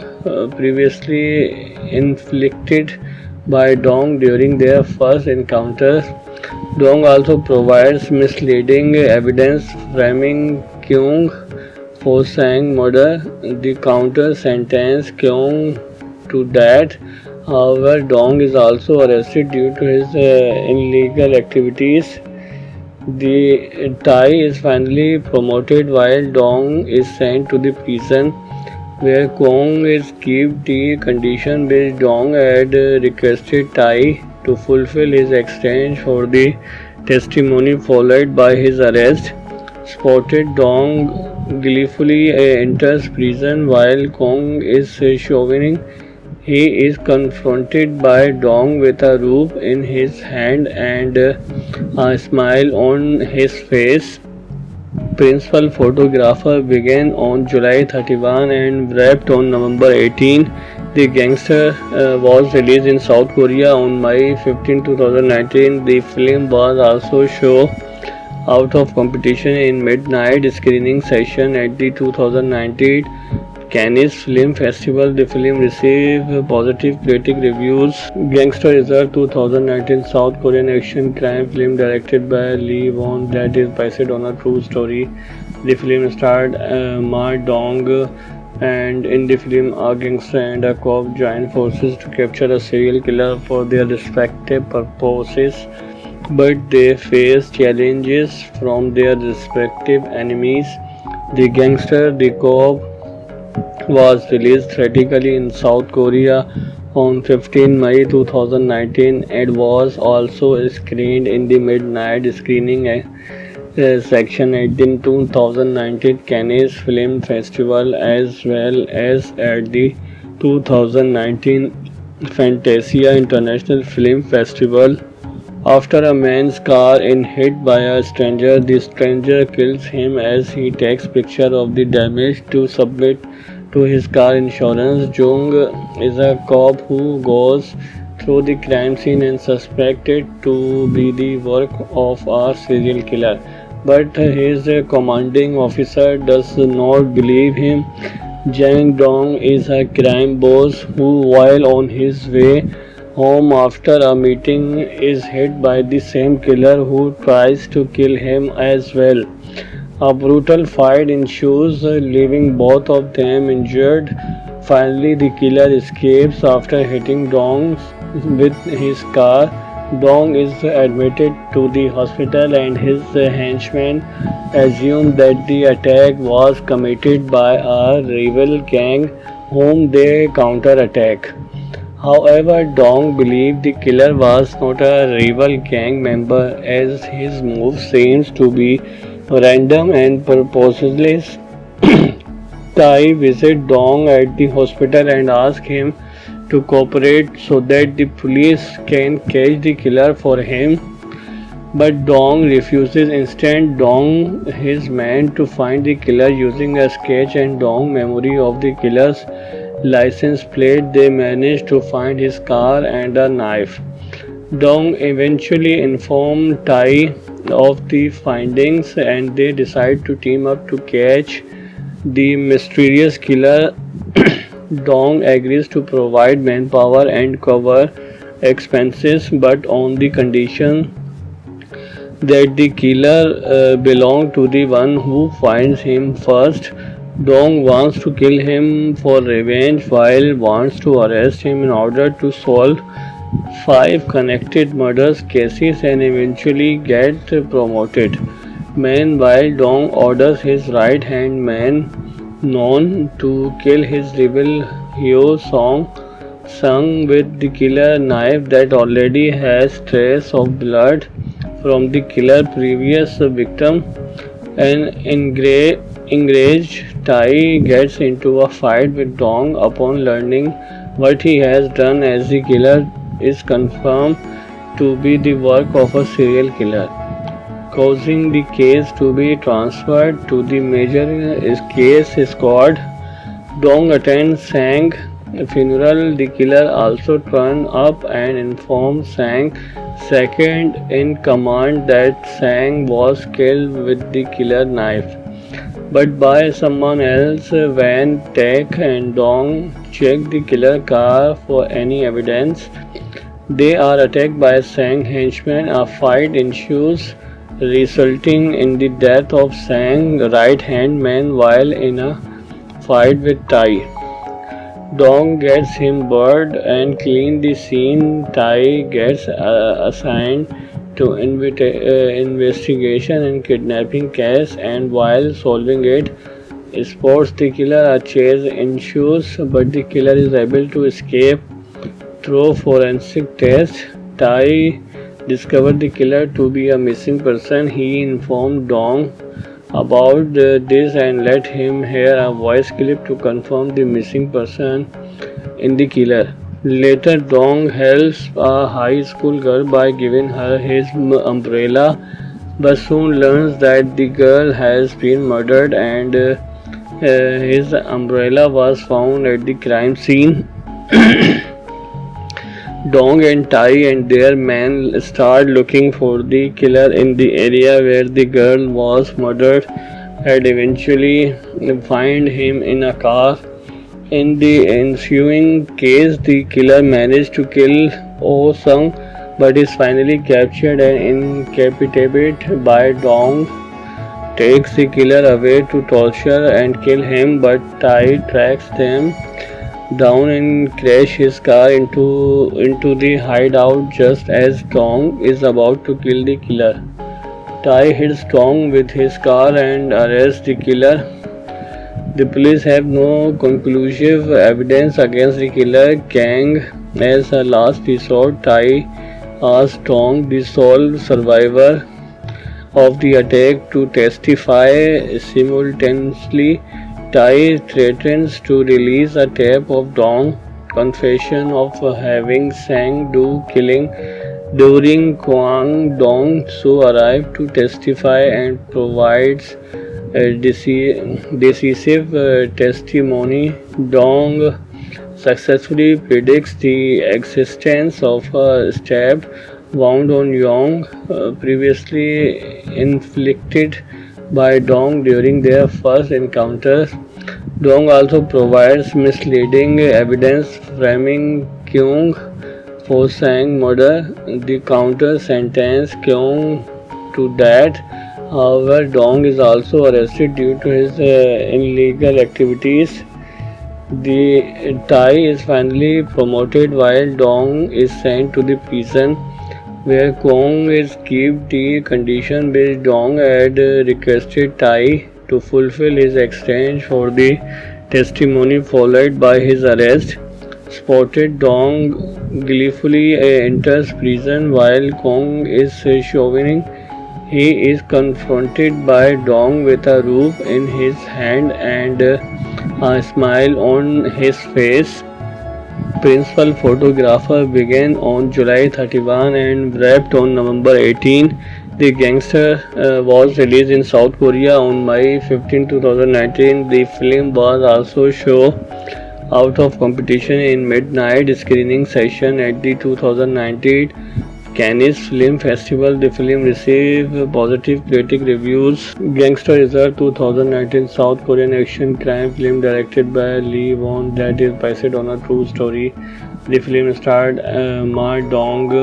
previously inflicted by Dong during their first encounter. Dong also provides misleading evidence framing Kyung for Sang murder. The counter sentence Kyung to death. However, Dong is also arrested due to his illegal activities. The Thai is finally promoted while Dong is sent to the prison where Kwong is kept. The condition which Dong had requested Thai to fulfill his exchange for the testimony followed by his arrest. Spotted Dong gleefully enters prison while Kong is showering. He is confronted by Dong with a rope in his hand and a smile on his face. Principal photographer began on July 31 and wrapped on November 18. The Gangster was released in South Korea on May 15, 2019. The film was also shown out of competition in midnight screening session at the 2019 Cannes Film Festival. The film received positive critic reviews. Gangster is a 2019 South Korean action crime film directed by Lee Won that is based on a true story. The film starred Ma Dong, and in the film, a gangster and a cop join forces to capture a serial killer for their respective purposes, but they face challenges from their respective enemies. The Gangster, the Cop was released theatrically in South Korea on 15 May 2019 and was also screened in the midnight screening section at the 2019 Cannes Film Festival as well as at the 2019 Fantasia International Film Festival. After a man's car is hit by a stranger, the stranger kills him as he takes picture of the damage to submit to his car insurance. Jung is a cop who goes through the crime scene and suspected to be the work of a serial killer, but his commanding officer does not believe him. Jang Dong is a crime boss who, while on his way home after a meeting, is hit by the same killer who tries to kill him as well. A brutal fight ensues, leaving both of them injured. Finally, the killer escapes after hitting Dong with his car. Dong is admitted to the hospital and his henchmen assume that the attack was committed by a rival gang whom they counterattack. However, Dong believed the killer was not a rival gang member as his move seems to be random and purposeless. Tai visit Dong at the hospital and ask him to cooperate so that the police can catch the killer for him. But Dong refuses. Instead, Dong his men to find the killer using a sketch and Dong memory of the killer's license plate. They manage to find his car and a knife. Dong eventually informs Tai of the findings and they decide to team up to catch the mysterious killer. Dong agrees to provide manpower and cover expenses, but on the condition that the killer belongs to the one who finds him first. Dong wants to kill him for revenge while wants to arrest him in order to solve 5 connected murders cases and eventually get promoted. Meanwhile, Dong orders his right-hand man known to kill his rival Hyo Sung with the killer knife that already has trace of blood from the killer's previous victim. An enraged Tai gets into a fight with Dong upon learning what he has done, as the killer is confirmed to be the work of a serial killer, causing the case to be transferred to the major case squad. Dong attends Sang funeral. The killer also turned up and informed Sang second in command that Sang was killed with the killer knife, but by someone else. When Taek and Dong check the killer car for any evidence, they are attacked by Sang henchmen. A fight ensues, resulting in the death of Sang right hand man while in a fight with Tai. Dong gets him burned and clean the scene. Tai gets assigned to investigation and kidnapping case, and while solving it, spots the killer. A chase ensues, but the killer is able to escape through forensic tests. Tai discovered the killer to be a missing person. He informed Dong about this and let him hear a voice clip to confirm the missing person in the killer. Later, Dong helps a high school girl by giving her his umbrella, but soon learns that the girl has been murdered and his umbrella was found at the crime scene. Dong and Tai and their men start looking for the killer in the area where the girl was murdered and eventually find him in a car. In the ensuing case, the killer managed to kill Oh Sung but is finally captured and incapacitated by Dong. Takes the killer away to torture and kill him, but Tai tracks them down and crash his car into the hideout just as Dong is about to kill the killer. Tai hits Dong with his car and arrests the killer. The police have no conclusive evidence against the killer. Kang, as a last resort, Tai asks Dong, the sole survivor of the attack, to testify. Simultaneously, Tai threatens to release a tape of Dong's confession of having Sang do killing during Kwang Dong Su arrives to testify and provides decisive testimony. Dong successfully predicts the existence of a stab wound on Yong, previously inflicted by Dong during their first encounter. Dong also provides misleading evidence framing Kyung for Sang murder. The counter sentence Kyung to death. However, Dong is also arrested due to his illegal activities. The Tai is finally promoted while Dong is sent to the prison where Kwong is kept. The condition based Dong had requested Tai to fulfill his exchange for the testimony followed by his arrest. Spotted Dong gleefully enters prison while Kwong is showering. He is confronted by Dong with a rope in his hand and a smile on his face. Principal photographer began on July 31 and wrapped on November 18. The Gangster was released in South Korea on May 15, 2019. The film was also shown out of competition in midnight screening session at the 2019 Cannes Film Festival. The film received positive critic reviews. Gangster is a 2019 South Korean action crime film directed by Lee Won that is based on a true story. The film starred Ma Dong,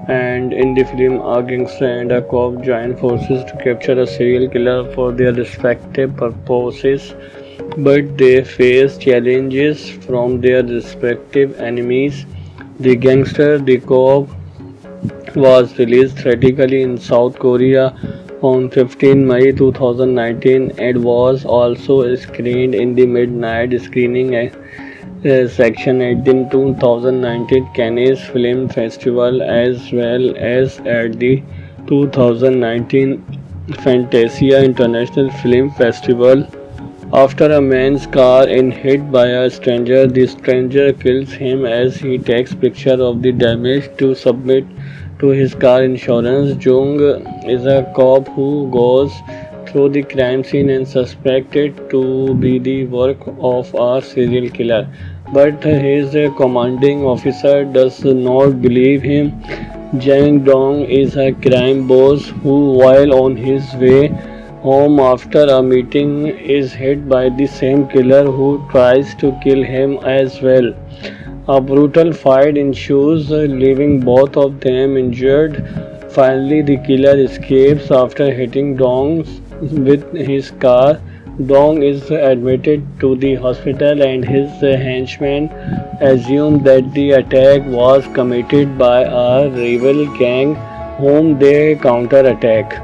and in the film a gangster and a cop join forces to capture a serial killer for their respective purposes, but they face challenges from their respective enemies. The Gangster, the Cop was released theatrically in South Korea on 15 May 2019 and was also screened in the midnight screening section at the 2019 Cannes Film Festival as well as at the 2019 Fantasia International Film Festival. After a man's car is hit by a stranger, the stranger kills him as he takes picture of the damage to submit to his car insurance. Jung is a cop who goes through the crime scene and suspect it to be the work of a serial killer. But his commanding officer does not believe him. Jang Dong is a crime boss who, while on his way home after a meeting, is hit by the same killer who tries to kill him as well. A brutal fight ensues, leaving both of them injured. Finally, the killer escapes after hitting Dong with his car. Dong is admitted to the hospital, and his henchmen assume that the attack was committed by a rival gang whom they counterattack.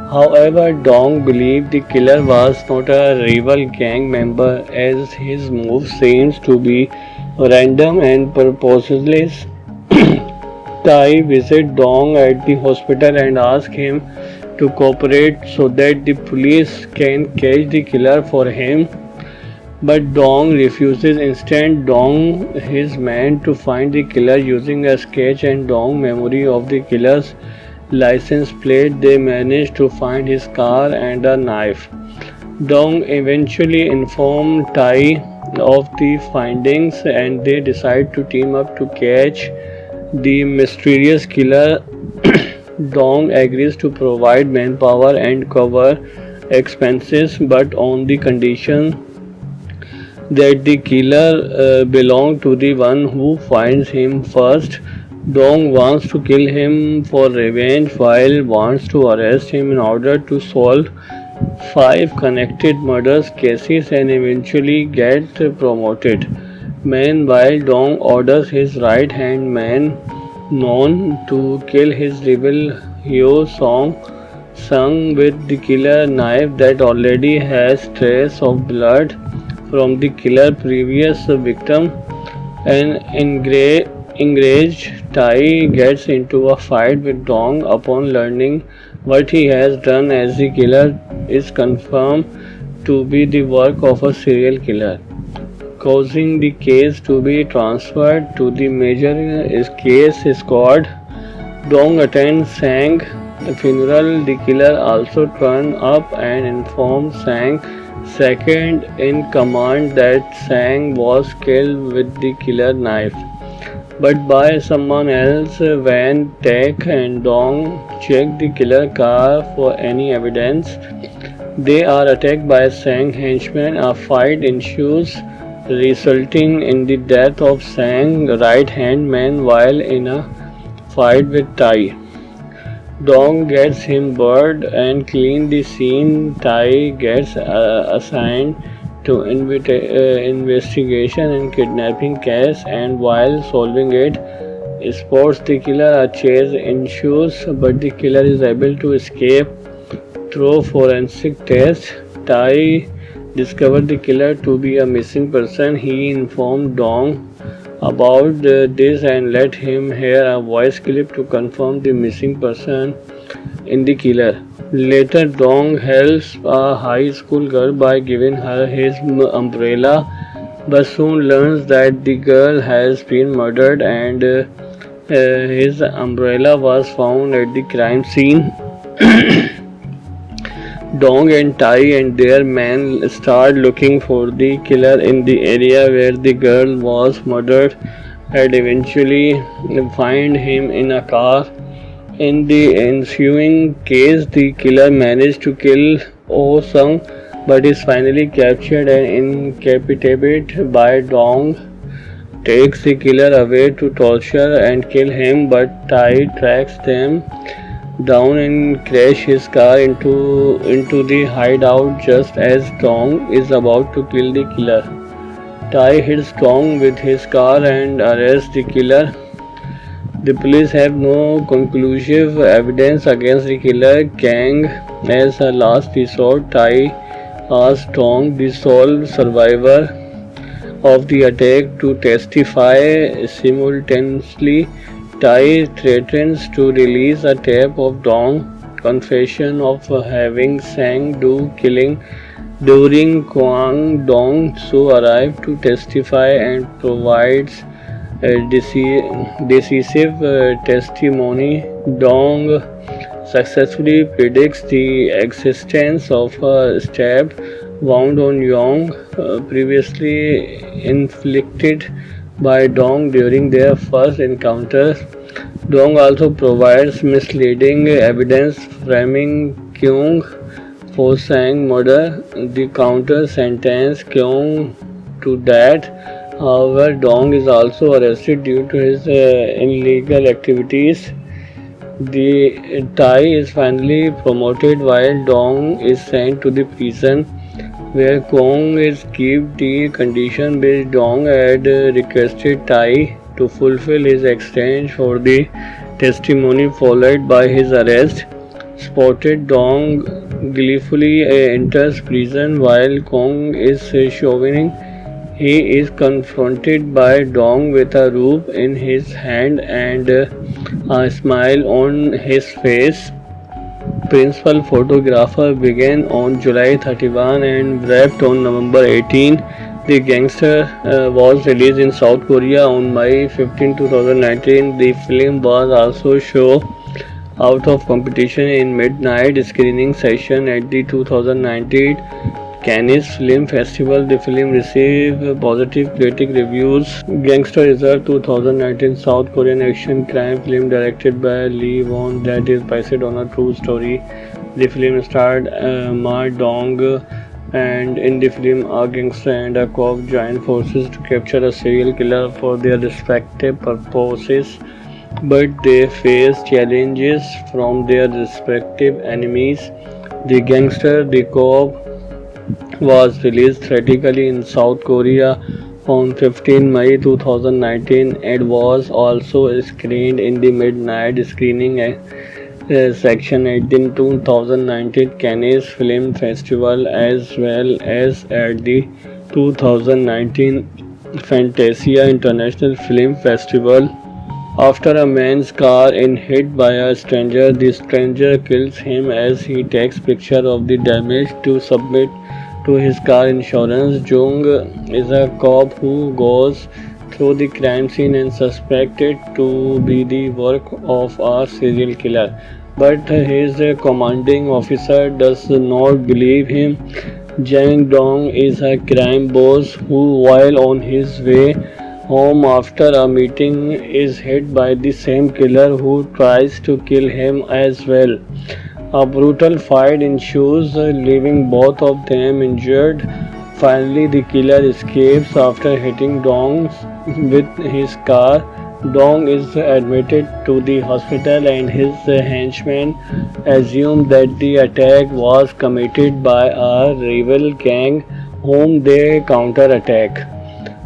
However, Dong believed the killer was not a rival gang member, as his move seems to be random and purposeless. Tai visits Dong at the hospital and asks him to cooperate so that the police can catch the killer for him. But Dong refuses. Instead, Dong his men to find the killer using a sketch and Dong memory of the killer's license plate. They manage to find his car and a knife. Dong eventually informs Tai of the findings and they decide to team up to catch the mysterious killer. Dong agrees to provide manpower and cover expenses, but on the condition that the killer belongs to the one who finds him first. Dong wants to kill him for revenge while wants to arrest him in order to solve 5 connected murders cases and eventually get promoted. Meanwhile, Dong orders his right hand man known to kill his rival Hyo Sung with the killer knife that already has trace of blood from the killer's previous victim. An enraged Tai gets into a fight with Dong upon learning what he has done, as the killer is confirmed to be the work of a serial killer, causing the case to be transferred to the major case squad. Dong attends Sang's funeral. The killer also turns up and informs Sang, second in command, that Sang was killed with the killer knife, but by someone else. When Tak and Dong check the killer car for any evidence, they are attacked by Sang henchmen. A fight ensues, resulting in the death of Sang's right-hand man while in a fight with Tai. Dong gets him burned and clean the scene. Tai gets assigned to investigation and kidnapping case, and while solving it, spots the killer. A chase ensues, but the killer is able to escape through forensic tests. Tai discovered the killer to be a missing person. He informed Dong about this and let him hear a voice clip to confirm the missing person in the killer. Later, Dong helps a high school girl by giving her his umbrella, but soon learns that the girl has been murdered and his umbrella was found at the crime scene. Dong and Tai and their men start looking for the killer in the area where the girl was murdered and eventually find him in a car. In the ensuing case, the killer managed to kill Oh Sung but is finally captured and incapacitated. By Dong takes the killer away to torture and kill him, but Tai tracks them down and crash his car into the hideout just as Dong is about to kill the killer. Tai hits Dong with his car and arrests the killer. The police have no conclusive evidence against the killer gang. As a last resort, Tai asks Dong, the sole survivor of the attack, to testify. Simultaneously, Tai threatens to release a tape of Dong's confession of having Sang do killing during Kwang Dong so arrives to testify and provides decisive testimony. Dong successfully predicts the existence of a stab wound on Young, previously inflicted by Dong during their first encounter. Dong also provides misleading evidence framing Kyung for Sang murder. The counter sentence Kyung to death. However, Dong is also arrested due to his illegal activities. The Tai is finally promoted while Dong is sent to the prison where Kong is kept. The condition based Dong had requested Tai to fulfill his exchange for the testimony followed by his arrest. Spotted Dong gleefully enters prison while Kong is showering. He is confronted by Dong with a rope in his hand and a smile on his face. Principal photographer began on July 31 and wrapped on November 18. The Gangster was released in South Korea on May 15, 2019. The film was also shown out of competition in midnight screening session at the 2019 Cannes Film Festival. The film received positive critic reviews. Gangster is a 2019 South Korean action crime film directed by Lee Won that is based on a true story. The film starred Ma Dong, and in the film, a gangster and a cop join forces to capture a serial killer for their respective purposes, but they face challenges from their respective enemies. The Gangster, the Cop was released theatrically in South Korea on 15 May 2019 and was also screened in the midnight screening section at the 2019 Cannes Film Festival as well as at the 2019 Fantasia International Film Festival. After a man's car is hit by a stranger, the stranger kills him as he takes picture of the damage to submit to his car insurance. Jung is a cop who goes through the crime scene and suspected to be the work of a serial killer, but his commanding officer does not believe him. Jang Dong is a crime boss who, while on his way home after a meeting, is hit by the same killer who tries to kill him as well. A brutal fight ensues, leaving both of them injured. Finally, the killer escapes after hitting Dong with his car. Dong is admitted to the hospital and his henchmen assume that the attack was committed by a rival gang whom they counterattack.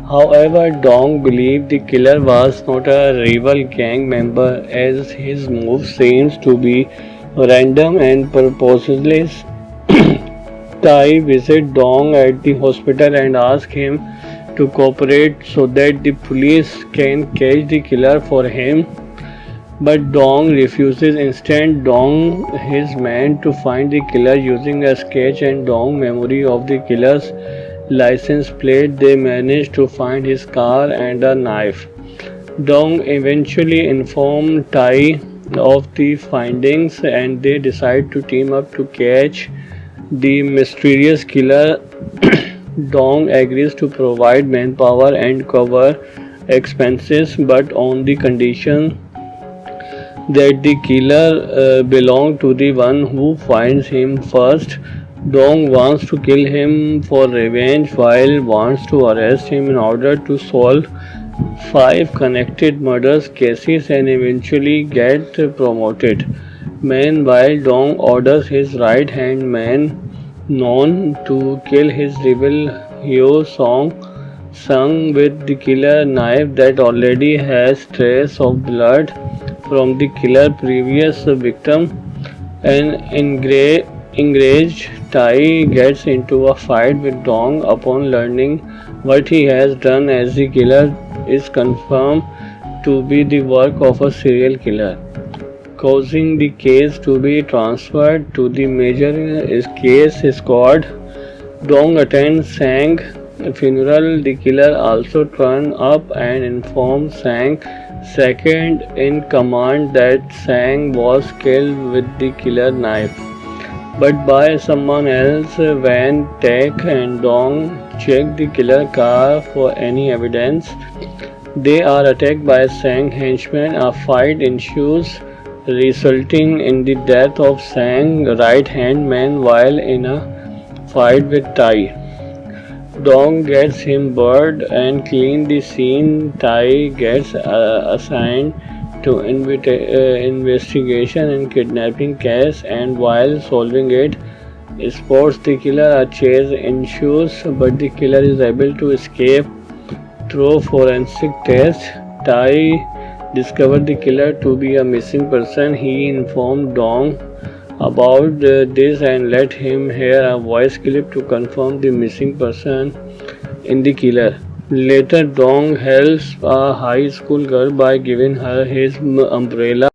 However, Dong believed the killer was not a rival gang member as his move seems to be random and purposeless. Tai visits Dong at the hospital and asks him to cooperate so that the police can catch the killer for him. But Dong refuses. Instead, Dong his men to find the killer using a sketch and Dong memory of the killer's license plate. They manage to find his car and a knife. Dong eventually informs Tai of the findings and they decide to team up to catch the mysterious killer. Dong agrees to provide manpower and cover expenses, but on the condition that the killer belongs to the one who finds him first. Dong wants to kill him for revenge while wants to arrest him in order to solve 5 connected murders cases and eventually get promoted. Meanwhile, Dong orders his right-hand man known to kill his rival Hyo Sung with the killer knife that already has trace of blood from the killer's previous victim. An enraged Tai gets into a fight with Dong upon learning what he has done, as the killer is confirmed to be the work of a serial killer, causing the case to be transferred to the major case squad. Dong attends Sang's funeral. The killer also turns up and informs Sang, second in command that Sang was killed with the killer knife, but by someone else when Taek and Dong check the killer car for any evidence. They are attacked by Sang henchmen. A fight ensues, resulting in the death of Sang right hand man while in a fight with Tai. Dong gets him buried and clean the scene. Tai gets assigned to investigation and kidnapping case, and while solving it, spots the killer. A chase ensues, but the killer is able to escape through forensic tests. Tai discovered the killer to be a missing person. He informed Dong about this and let him hear a voice clip to confirm the missing person in the killer. Later, Dong helps a high school girl by giving her his umbrella.